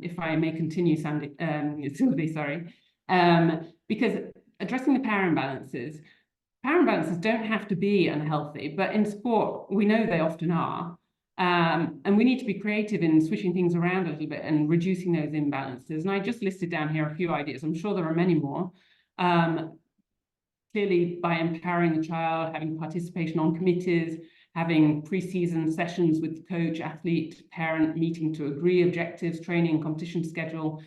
if I may continue, Sylvie, sorry, because addressing the power imbalances don't have to be unhealthy, but in sport, we know they often are. And we need to be creative in switching things around a little bit and reducing those imbalances. And I just listed down here a few ideas. I'm sure there are many more. Clearly, by empowering the child, having participation on committees, having pre-season sessions with the coach, athlete, parent, meeting to agree objectives, training, and competition schedule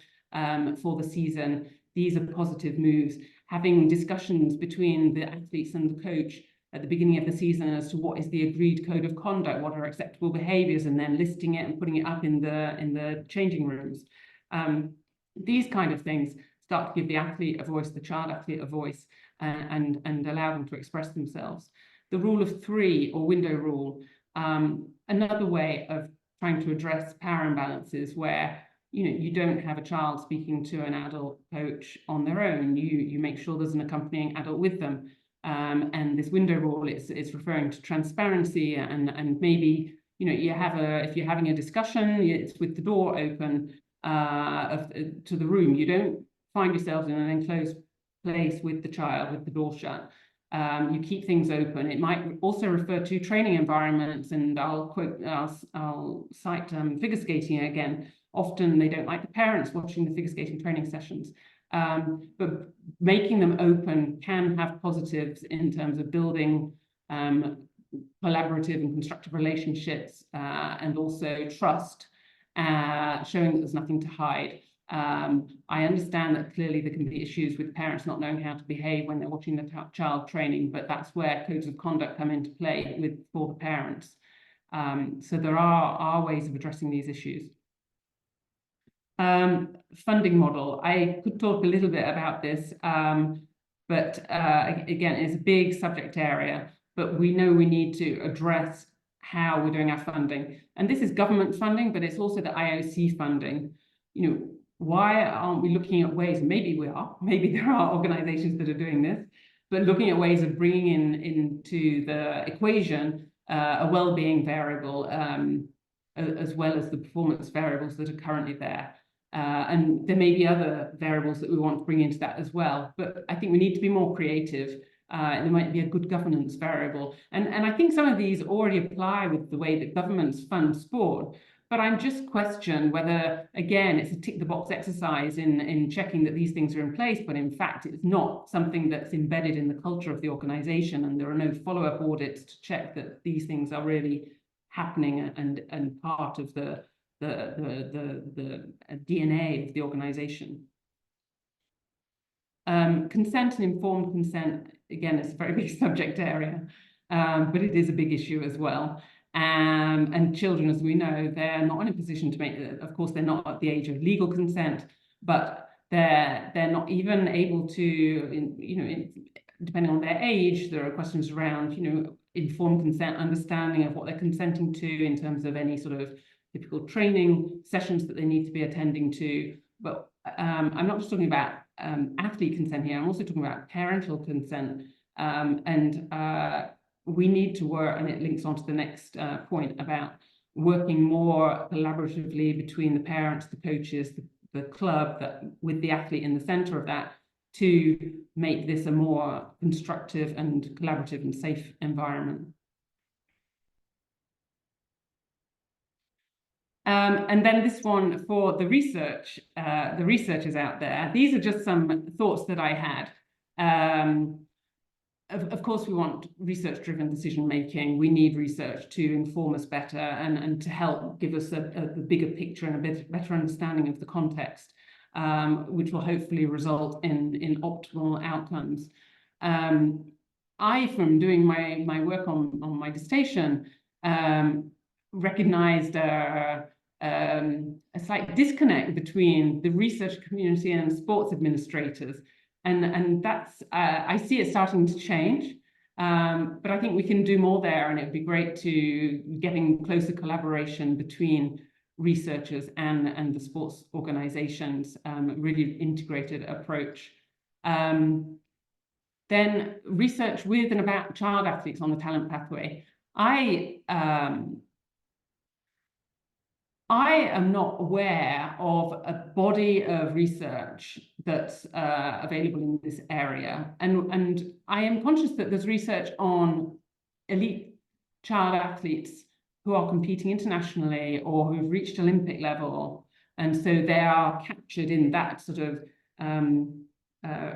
for the season. These are positive moves. Having discussions between the athletes and the coach at the beginning of the season as to what is the agreed code of conduct, what are acceptable behaviors, and then listing it and putting it up in the changing rooms. These kind of things start to give the athlete a voice, the child athlete a voice, and allow them to express themselves. The rule of three, or window rule, another way of trying to address power imbalances where you don't have a child speaking to an adult coach on their own. You make sure there's an accompanying adult with them. And this window rule is referring to transparency, and maybe if you're having a discussion, it's with the door open to the room. You don't find yourselves in an enclosed place with the child with the door shut. You keep things open. It might also refer to training environments, and I'll cite figure skating again. Often they don't like the parents watching the figure skating training sessions, but making them open can have positives in terms of building collaborative and constructive relationships, and also trust, showing that there's nothing to hide. I understand that clearly there can be issues with parents not knowing how to behave when they're watching the child training, but that's where codes of conduct come into play for the parents. So there are ways of addressing these issues. Funding model. I could talk a little bit about this, but again, it's a big subject area, but we know we need to address how we're doing our funding. And this is government funding, but it's also the IOC funding. Why aren't we looking at ways, maybe we are, maybe there are organizations that are doing this, but looking at ways of bringing into the equation a well-being variable, as well as the performance variables that are currently there. And there may be other variables that we want to bring into that as well. But I think we need to be more creative. There might be a good governance variable. And I think some of these already apply with the way that governments fund sport. But I'm just questioning whether, again, it's a tick-the-box exercise in checking that these things are in place, but in fact, it's not something that's embedded in the culture of the organization, and there are no follow-up audits to check that these things are really happening and part of the DNA of the organization. Consent and informed consent, again, is a very big subject area, but it is a big issue as well. And children, as we know, they're not in a position to make, of course, they're not at the age of legal consent, but they're not even able to, depending on their age, there are questions around, informed consent, understanding of what they're consenting to in terms of any sort of typical training sessions that they need to be attending to. But I'm not just talking about athlete consent here, I'm also talking about parental consent. We need to work, and it links on to the next point about working more collaboratively between the parents, the coaches, the club that with the athlete in the center of that to make this a more constructive and collaborative and safe environment. And then this one for the researchers out there. These are just some thoughts that I had. Of course, we want research-driven decision-making. We need research to inform us better and to help give us a bigger picture and a better understanding of the context, which will hopefully result in optimal outcomes. I, from doing my work on my dissertation, recognized a slight disconnect between the research community and sports administrators. And that's, I see it starting to change, but I think we can do more there, and it'd be great to getting closer collaboration between researchers and the sports organizations, really integrated approach. Then research with and about child athletes on the talent pathway. I am not aware of a body of research that's available in this area. And I am conscious that there's research on elite child athletes who are competing internationally or who've reached Olympic level. And so they are captured in that sort of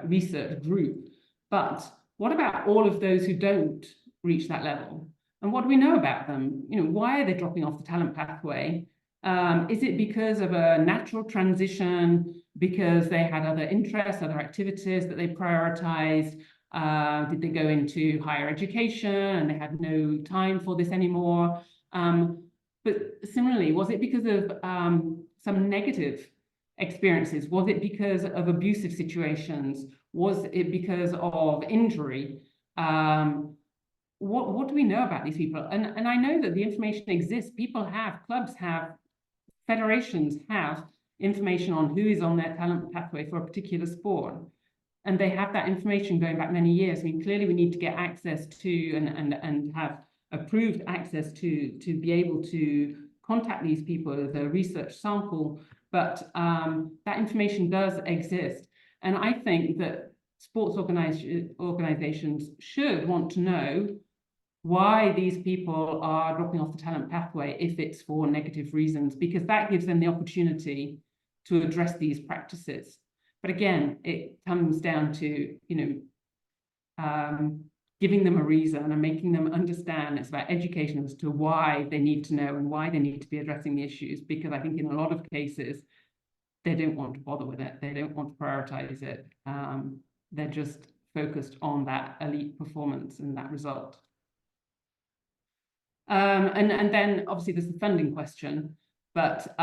research group. But what about all of those who don't reach that level? And what do we know about them? You know, why are they dropping off the talent pathway? Is it because of a natural transition, because they had other interests, other activities that they prioritized? Did they go into higher education and they had no time for this anymore? But similarly, was it because of some negative experiences? Was it because of abusive situations? Was it because of injury? What do we know about these people? And I know that the information exists. People have, clubs have, federations have information on who is on their talent pathway for a particular sport. And they have that information going back many years. I mean, clearly we need to get access to and have approved access to be able to contact these people as a research sample. But that information does exist. And I think that sports organizations should want to know why these people are dropping off the talent pathway if it's for negative reasons, because that gives them the opportunity to address these practices. But again, it comes down to, you know, giving them a reason and making them understand. It's about education as to why they need to know and why they need to be addressing the issues, because I think in a lot of cases, they don't want to bother with it. They don't want to prioritize it. They're just focused on that elite performance and that result. And then obviously there's the funding question, but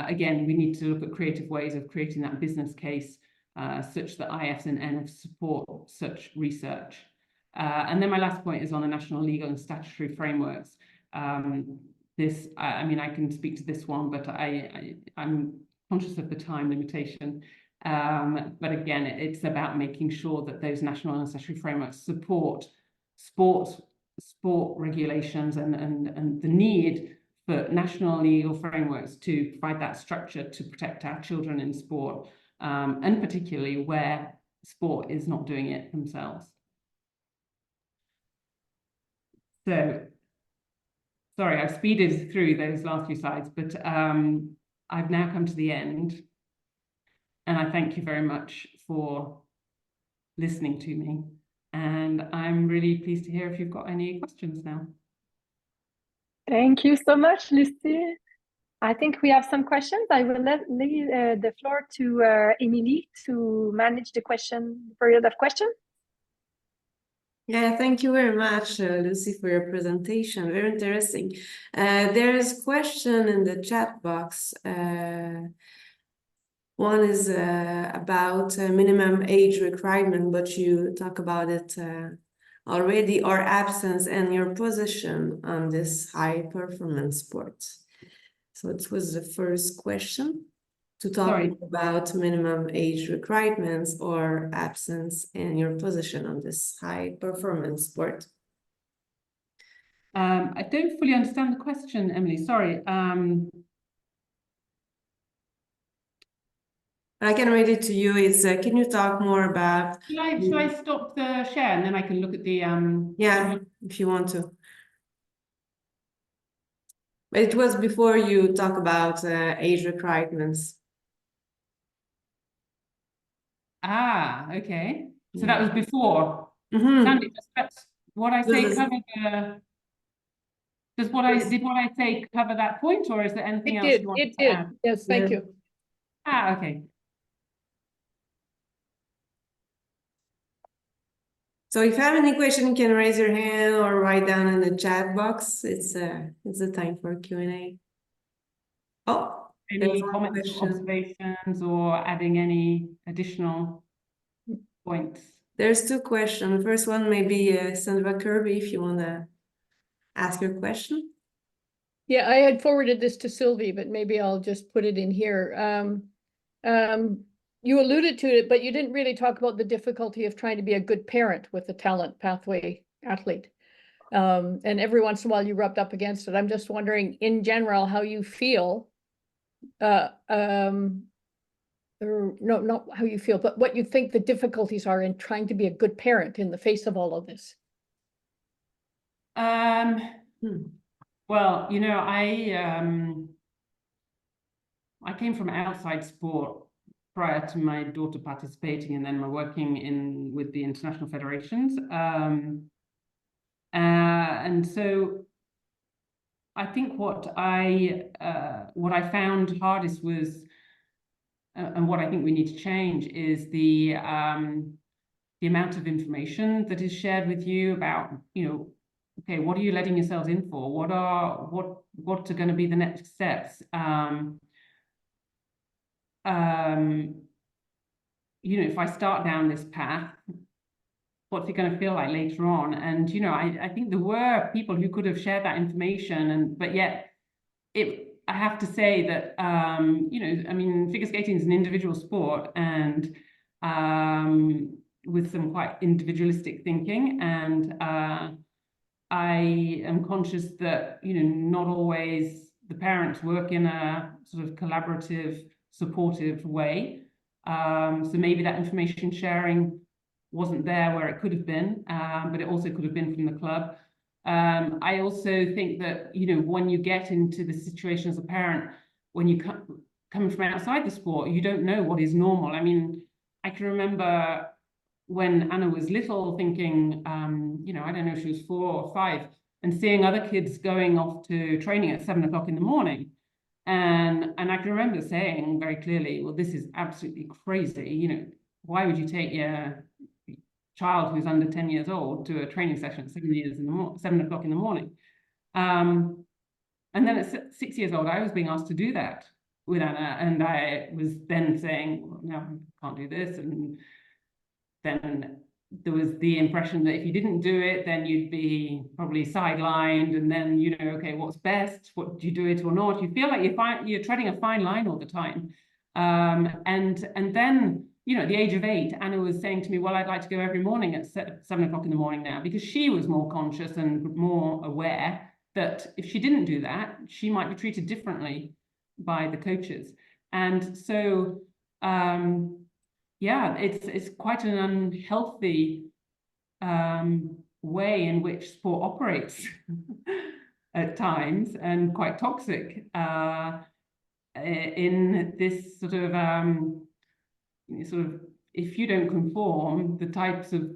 again, we need to look at creative ways of creating that business case such that IFs and NFs support such research. And then my last point is on the national legal and statutory frameworks. I mean, I can speak to this one, but I'm conscious of the time limitation. But again, it's about making sure that those national and statutory frameworks support sport regulations and the need for national legal frameworks to provide that structure to protect our children in sport, and particularly where sport is not doing it themselves. So, sorry, I've speeded through those last few slides, but I've now come to the end. And I thank you very much for listening to me. And I'm really pleased to hear if you've got any questions now. Thank you so much, Lucy. I think we have some questions. I will leave the floor to Emily to manage the period of questions. Yeah, thank you very much, Lucy, for your presentation. Very interesting. There's a question in the chat box. One is about minimum age requirement, but you talk about it already, or absence and your position on this high performance sport. So it was the first question, to talk about minimum age requirements or absence and your position on this high performance sport. I don't fully understand the question, Emily. Sorry. I can read it to you. It's can you talk more about? Should I stop the share and then I can look at the Yeah, if you want to. But it was before you talk about age requirements. Ah, okay. So Yeah. that was before. Sandy, does what I say cover the? Does what I say cover that point, or is there anything else you want to add? Yes, thank you. Ah, okay. So if you have any question, you can raise your hand or write down in the chat box. It's the time for Q&A. Oh, any comments, or observations, or adding any additional points? There's two questions. The first one may be Sandra Kirby, if you want to ask your question. Yeah, I had forwarded this to Sylvie, but maybe I'll just put it in here. You alluded to it, but you didn't really talk about the difficulty of trying to be a good parent with a talent pathway athlete. And every once in a while you rubbed up against it. I'm just wondering, in general, how you feel, or no, not how you feel, but what you think the difficulties are in trying to be a good parent in the face of all of this. Well, you know, I came from outside sport prior to my daughter participating, and then my working with the international federations. And so I think what I found hardest was, and what I think we need to change is the amount of information that is shared with you about, you know, okay, what are you letting yourselves in for? What are going to be the next steps? You know, if I start down this path, what's it going to feel like later on? And, you know, I think there were people who could have shared that information, but yet I have to say that, you know, I mean, figure skating is an individual sport, and with some quite individualistic thinking. And I am conscious that, you know, not always the parents work in a sort of collaborative, supportive way. So maybe that information sharing wasn't there where it could have been, but it also could have been from the club. I also think that, you know, when you get into the situation as a parent, when you come from outside the sport, you don't know what is normal. I mean, I can remember when Anna was little thinking, you know, I don't know if she was 4 or 5, and seeing other kids going off to training at 7 o'clock in the morning. And I can remember saying very clearly, well, this is absolutely crazy. You know, why would you take your child who's under 10 years old to a training session at 7 o'clock in the morning? And then at 6 years old, I was being asked to do that with Anna, and I was then saying, well, no, I can't do this. And then there was the impression that if you didn't do it, then you'd be probably sidelined. And then, you know, okay, what's best? What do you do it or not? You feel like you're treading a fine line all the time. And then, you know, at the age of 8, Anna was saying to me, well, I'd like to go every morning at 7 o'clock in the morning now, because she was more conscious and more aware that if she didn't do that, she might be treated differently by the coaches. And so, yeah, it's quite an unhealthy way in which sport operates at times, and quite toxic in this sort of if you don't conform, the types of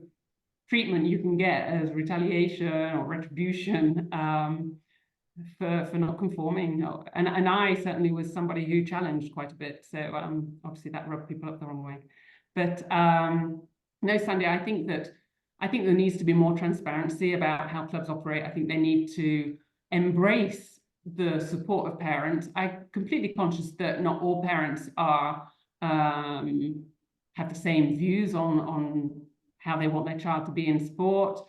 treatment you can get as retaliation or retribution for not conforming. And I certainly was somebody who challenged quite a bit, so obviously that rubbed people up the wrong way. But no, Sandy, I think there needs to be more transparency about how clubs operate. I think they need to embrace the support of parents. I'm completely conscious that not all parents are have the same views on how they want their child to be in sport,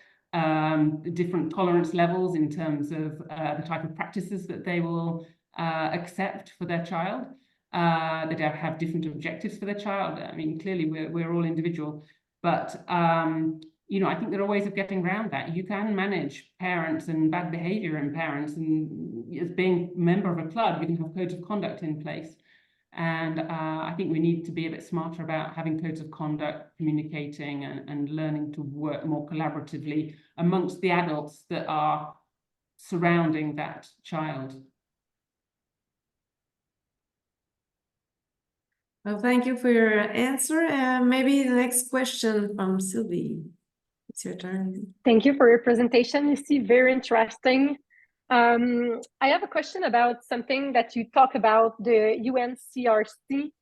different tolerance levels in terms of the type of practices that they will accept for their child. They have different objectives for their child. I mean, clearly we're all individual, but you know, I think there are ways of getting around that. You can manage parents and bad behavior in parents, and as being a member of a club, you can have codes of conduct in place. And I think we need to be a bit smarter about having codes of conduct, communicating, and learning to work more collaboratively amongst the adults that are surrounding that child. Well, thank you for your answer. Maybe the next question from Sylvie. It's your turn. Thank you for your presentation, Lucy. Very interesting. I have a question about something that you talk about, the UNCRC,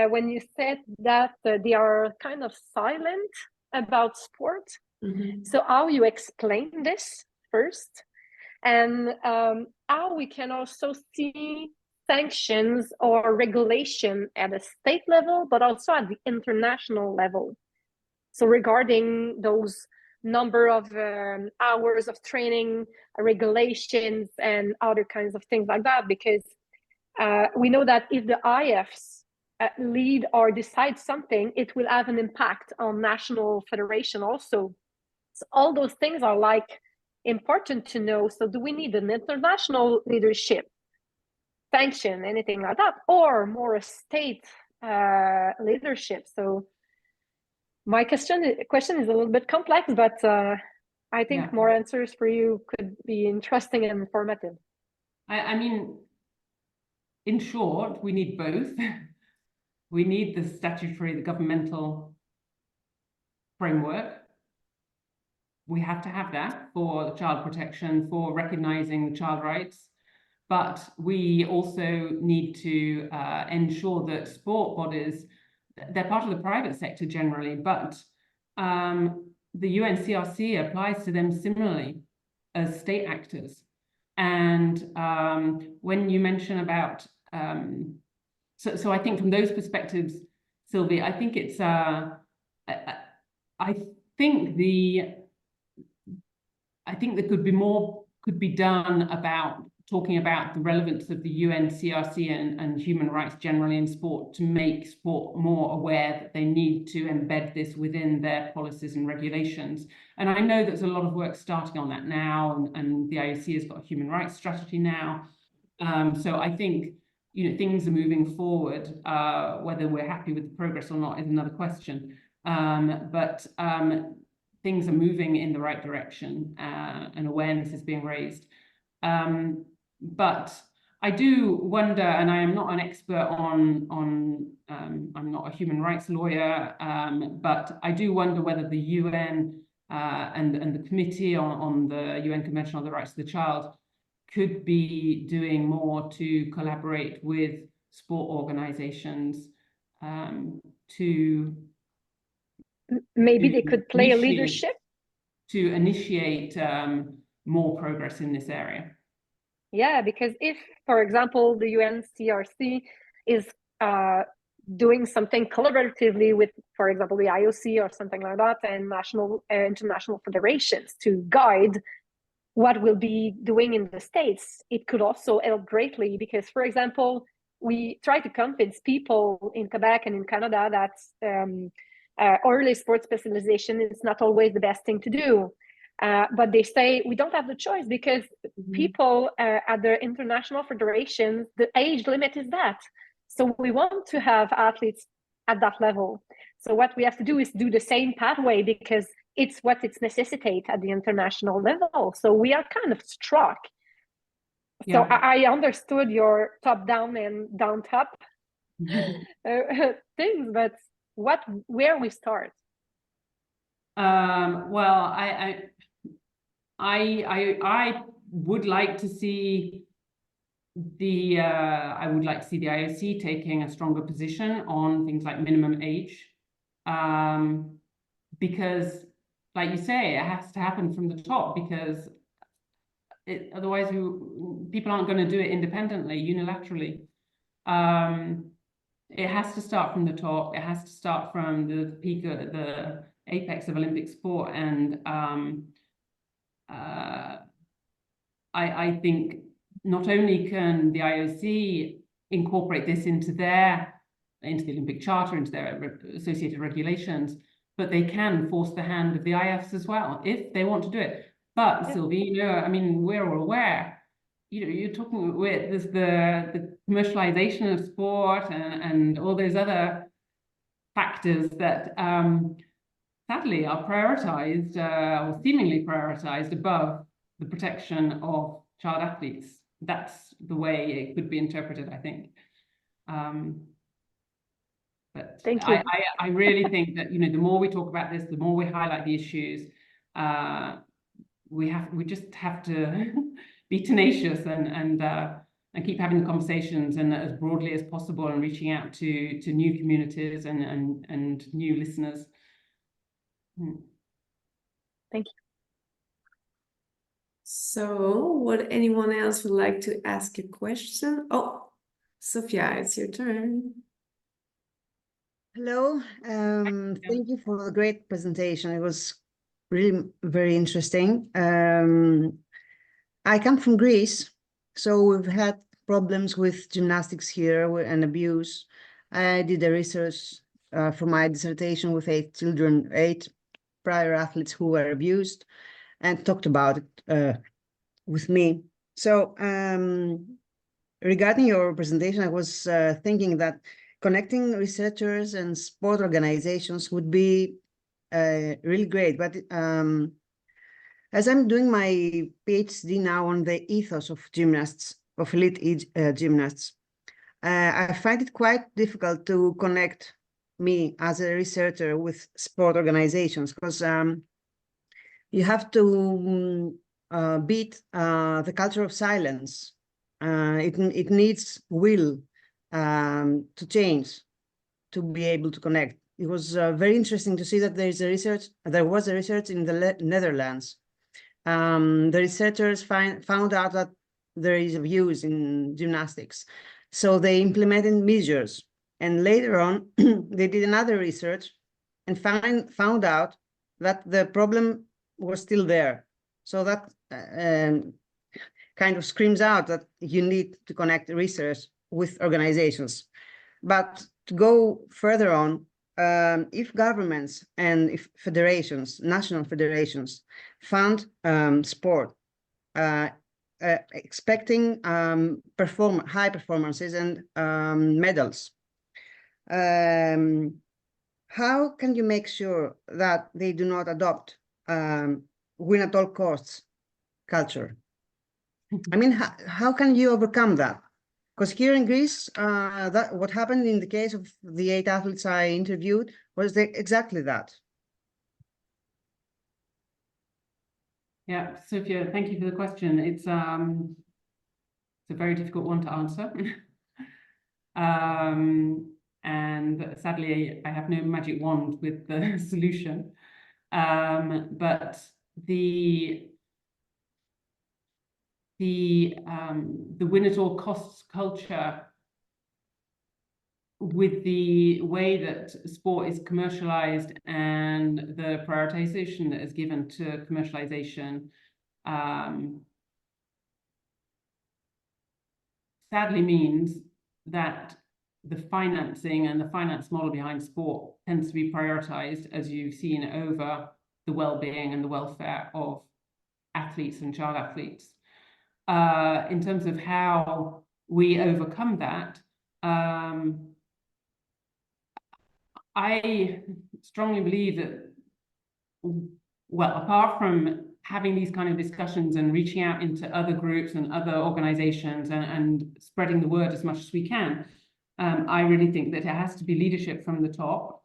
when you said that they are kind of silent about sport. Mm-hmm. So how you explain this first, and how we can also see sanctions or regulation at a state level, but also at the international level. So regarding those number of hours of training, regulations, and other kinds of things like that, because we know that if the IFs lead or decide something, it will have an impact on national federation also. So all those things are like important to know. So do we need an international leadership, sanction, anything like that, or more a state leadership? So my question is a little bit complex, but I think more answers for you could be interesting and informative. I mean, in short, we need both. We need the statutory, the governmental framework. We have to have that for child protection, for recognizing child rights. But we also need to ensure that sport bodies, they're part of the private sector generally, but the UNCRC applies to them similarly as state actors. And when you mention about, so I think from those perspectives, Sylvie, I think it's, I think there could be more could be done about talking about the relevance of the UNCRC and human rights generally in sport to make sport more aware that they need to embed this within their policies and regulations. And I know there's a lot of work starting on that now, and the IOC has got a human rights strategy now. So I think, you know, things are moving forward. Whether we're happy with the progress or not is another question. But things are moving in the right direction, and awareness is being raised. But I do wonder, and I am not an expert on I'm not a human rights lawyer, but I do wonder whether the UN and the Committee on the UN Convention on the Rights of the Child could be doing more to collaborate with sport organizations to maybe they could play a leadership to initiate more progress in this area. Yeah, because if, for example, the UNCRC is doing something collaboratively with, for example, the IOC or something like that, and national international federations to guide what we'll be doing in the States, it could also help greatly. Because, for example, we try to convince people in Quebec and in Canada that early sports specialization is not always the best thing to do. But they say we don't have the choice because people at the international federations, the age limit is that. So we want to have athletes at that level. So what we have to do is do the same pathway because it's what it's necessitate at the international level. So we are kind of struck. So I understood your top-down and down-top things, but where we start? Well, I would like to see the IOC taking a stronger position on things like minimum age, because, like you say, it has to happen from the top, because otherwise people aren't going to do it independently, unilaterally. It has to start from the top. It has to start from the peak, the apex of Olympic sport, and I think not only can the IOC incorporate this into the Olympic Charter, into their associated regulations, but they can force the hand of the IFs as well if they want to do it. But Sylvie, you know, I mean, we're all aware you're talking with there's the commercialization of sport and all those other factors that sadly are prioritized or seemingly prioritized above the protection of child athletes. That's the way it could be interpreted, I think. But Thank you. I really think that, the more we talk about this, the more we highlight the issues, we just have to be tenacious and keep having the conversations and as broadly as possible and reaching out to new communities and new listeners. Thank you. So would anyone else would like to ask a question? Oh, Sophia, it's your turn. Hello, thank you for the great presentation. It was really very interesting. I come from Greece, so we've had problems with gymnastics here and abuse. I did a research for my dissertation with 8 prior athletes who were abused and talked about it with me. So regarding your presentation, I was thinking that connecting researchers and sport organizations would be really great. But as I'm doing my PhD now on the ethos of gymnasts, of elite gymnasts, I find it quite difficult to connect me as a researcher with sport organizations because you have to beat the culture of silence. It needs will to change to be able to connect. It was very interesting to see that there was a research in the Netherlands. The researchers found out that there is abuse in gymnastics, so they implemented measures. And later on, they did another research and found out that the problem was still there. So that kind of screams out that you need to connect research with organizations. But to go further on, if governments and if federations, national federations, fund sport, expecting high performances and medals, how can you make sure that they do not adopt win at all costs culture? I mean, how can you overcome that? Because here in Greece, what happened in the case of the 8 athletes I interviewed was exactly that. Yeah, Sophia, thank you for the question. It's a very difficult one to answer. And sadly, I have no magic wand with the solution. But the win at all costs culture, with the way that sport is commercialized and the prioritization that is given to commercialization, sadly means that the financing and the finance model behind sport tends to be prioritized, as you've seen, over the well-being and the welfare of athletes and child athletes. In terms of how we overcome that, I strongly believe that, well, apart from having these kind of discussions and reaching out into other groups and other organizations and spreading the word as much as we can, I really think that it has to be leadership from the top,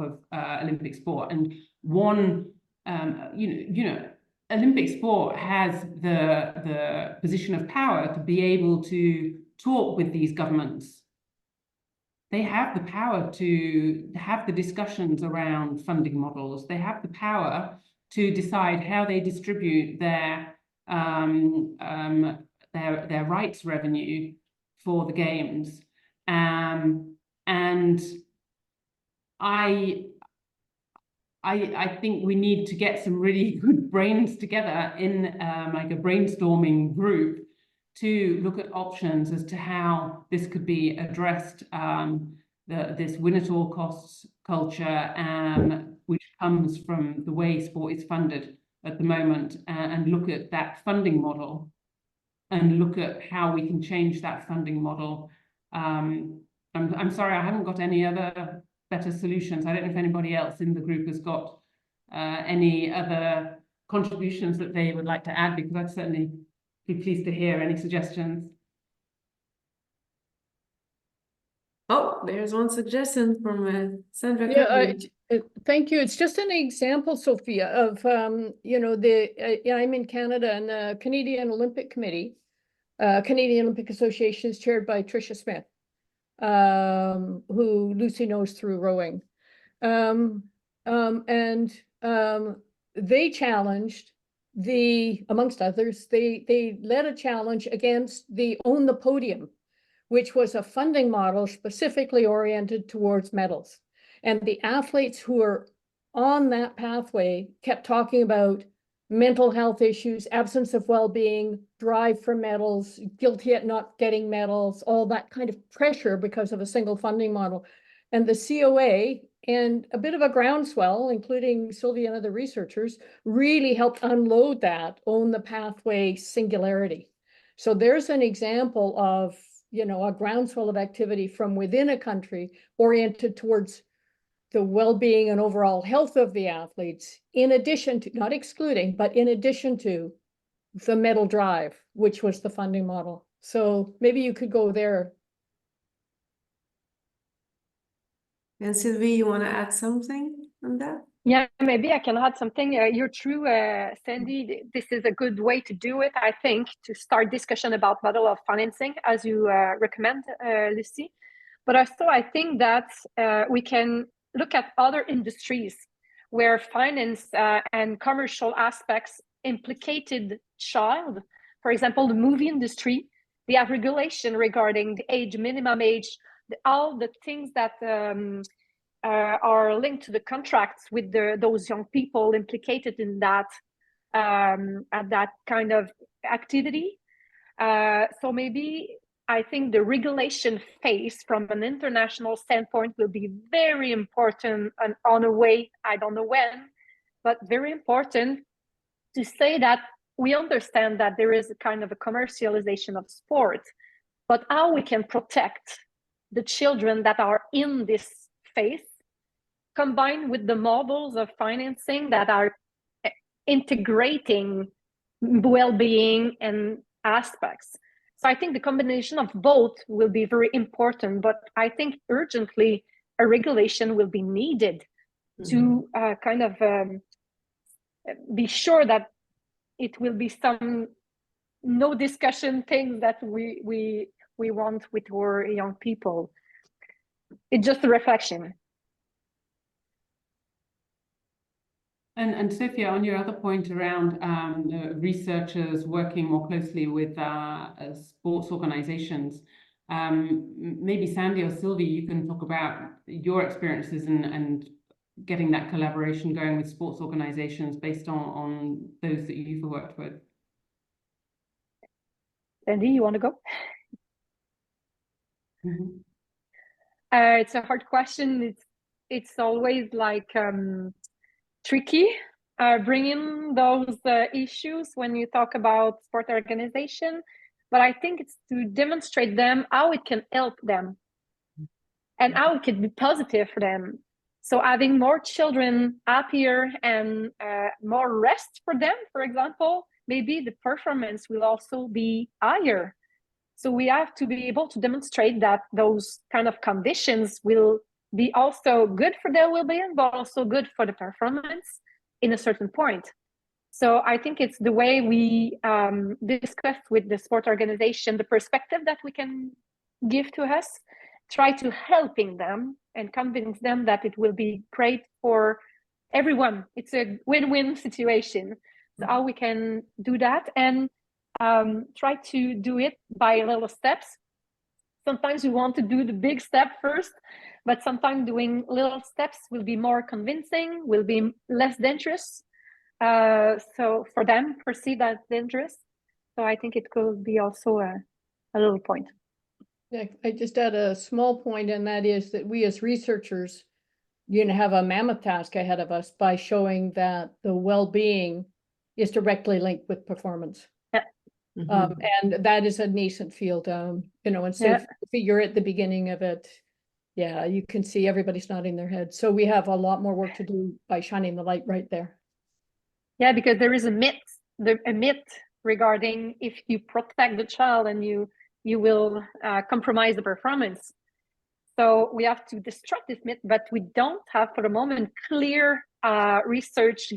of Olympic sport. And one, Olympic sport has the position of power to be able to talk with these governments. They have the power to have the discussions around funding models. They have the power to decide how they distribute their rights revenue for the games. And I think we need to get some really good brains together in like a brainstorming group to look at options as to how this could be addressed, this win at all costs culture, which comes from the way sport is funded at the moment, and look at that funding model and look at how we can change that funding model. I'm sorry, I haven't got any other better solutions. I don't know if anybody else in the group has got any other contributions that they would like to add, because I'd certainly be pleased to hear any suggestions. Oh, there's one suggestion from Sandra. Yeah, thank you. It's just an example, Sophia, of you know, I'm in Canada, and the Canadian Olympic Committee, Canadian Olympic Association, is chaired by Tricia Smith, who Lucy knows through rowing, they challenged amongst others, they led a challenge against the Own the Podium, which was a funding model specifically oriented towards medals. And the athletes who were on that pathway kept talking about mental health issues, absence of well-being, drive for medals, guilty at not getting medals, all that kind of pressure because of a single funding model. And the COA and a bit of a groundswell, including Sylvia and other researchers, really helped unload that Own the Pathway singularity. So there's an example of, you know, a groundswell of activity from within a country oriented towards the well-being and overall health of the athletes, in addition to, not excluding, but in addition to the medal drive, which was the funding model. So maybe you could go there. And Sylvie, you want to add something on that? Yeah, maybe I can add something. You're true, Sandy. This is a good way to do it, I think, to start discussion about model of financing, as you recommend, Lucy. But also, I think that we can look at other industries where finance and commercial aspects implicated child. For example, the movie industry, they have regulation regarding the age, minimum age, all the things that are linked to the contracts with those young people implicated in that at that kind of activity. So maybe I think the regulation phase from an international standpoint will be very important and on a way, I don't know when, but very important to say that we understand that there is a kind of a commercialization of sport, but how we can protect the children that are in this phase, combined with the models of financing that are integrating well-being and aspects. So I think the combination of both will be very important, but I think urgently a regulation will be needed to kind of be sure that it will be some no discussion things that we want with our young people. It's just a reflection. And Sophia, on your other point around researchers working more closely with sports organizations, maybe Sandy or Sylvie, you can talk about your experiences and getting that collaboration going with sports organizations based on those that you've worked with. Sandy, you want to go? Mm-hmm. It's a hard question. It's always like tricky bringing those issues when you talk about sport organization, but I think it's to demonstrate them how it can help them and how it can be positive for them. So having more children happier and more rest for them, for example, maybe the performance will also be higher. So we have to be able to demonstrate that those kind of conditions will be also good for their well-being, but also good for the performance in a certain point. So I think it's the way we discuss with the sport organization, the perspective that we can give to us, try to helping them and convince them that it will be great for everyone. It's a win-win situation. So how we can do that and try to do it by little steps. Sometimes we want to do the big step first, but sometimes doing little steps will be more convincing, will be less dangerous. So for them, perceive as dangerous. So I think it could be also a little point. Yeah, I just add a small point, and that is that we as researchers, have a mammoth task ahead of us by showing that the well-being is directly linked with performance. Yeah. And that is a nascent field, you know, and so if you're at the beginning of it, yeah, you can see everybody's nodding their head. So we have a lot more work to do by shining the light right there. Yeah, because there is a myth regarding if you protect the child and you will compromise the performance. So we have to destruct this myth, but we don't have for the moment clear research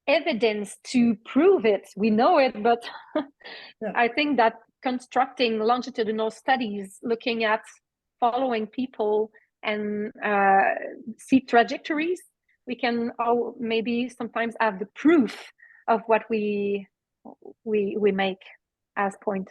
evidence to prove it. We know it, but I think that constructing longitudinal studies, looking at following people and see trajectories, we can maybe sometimes have the proof of what we make as point.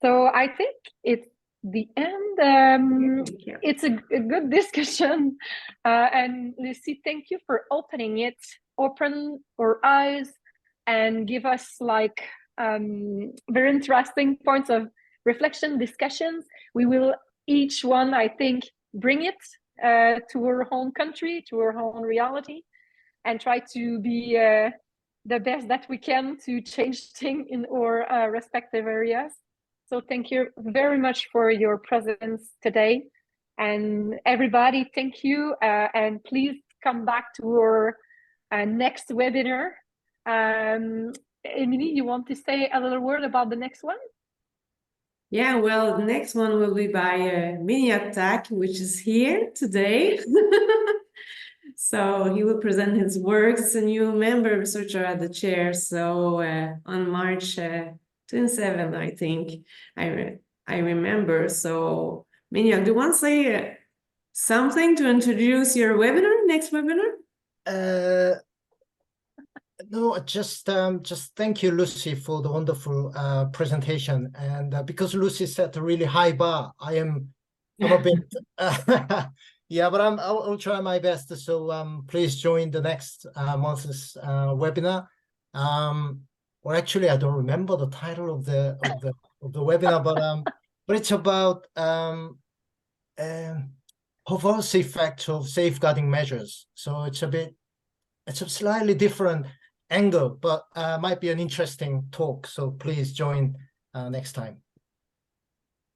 So I think it's the end. It's a good discussion. And Lucy, thank you for opening it, open our eyes and give us like very interesting points of reflection, discussions. We will each one, I think, bring it to our home country, to our own reality, and try to be the best that we can to change things in our respective areas. So thank you very much for your presence today. And everybody, thank you. And please come back to our next webinar. Emily, you want to say a little word about the next one? Yeah, well, the next one will be by Mini Attack, which is here today. So he will present his works. It's a new member researcher at the chair. So on March 27th, I think, I remember. So Mini, do you want to say something to introduce your webinar, next webinar? No, just thank you, Lucy, for the wonderful presentation. And because Lucy set a really high bar, I'm a bit yeah, but I'll try my best. So please join the next month's webinar. Well, actually, I don't remember the title of the webinar, but it's about perverse effect of safeguarding measures. So it's a slightly different angle, but might be an interesting talk. So please join next time.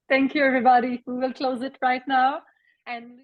Thank you, everybody. We will close it right now. And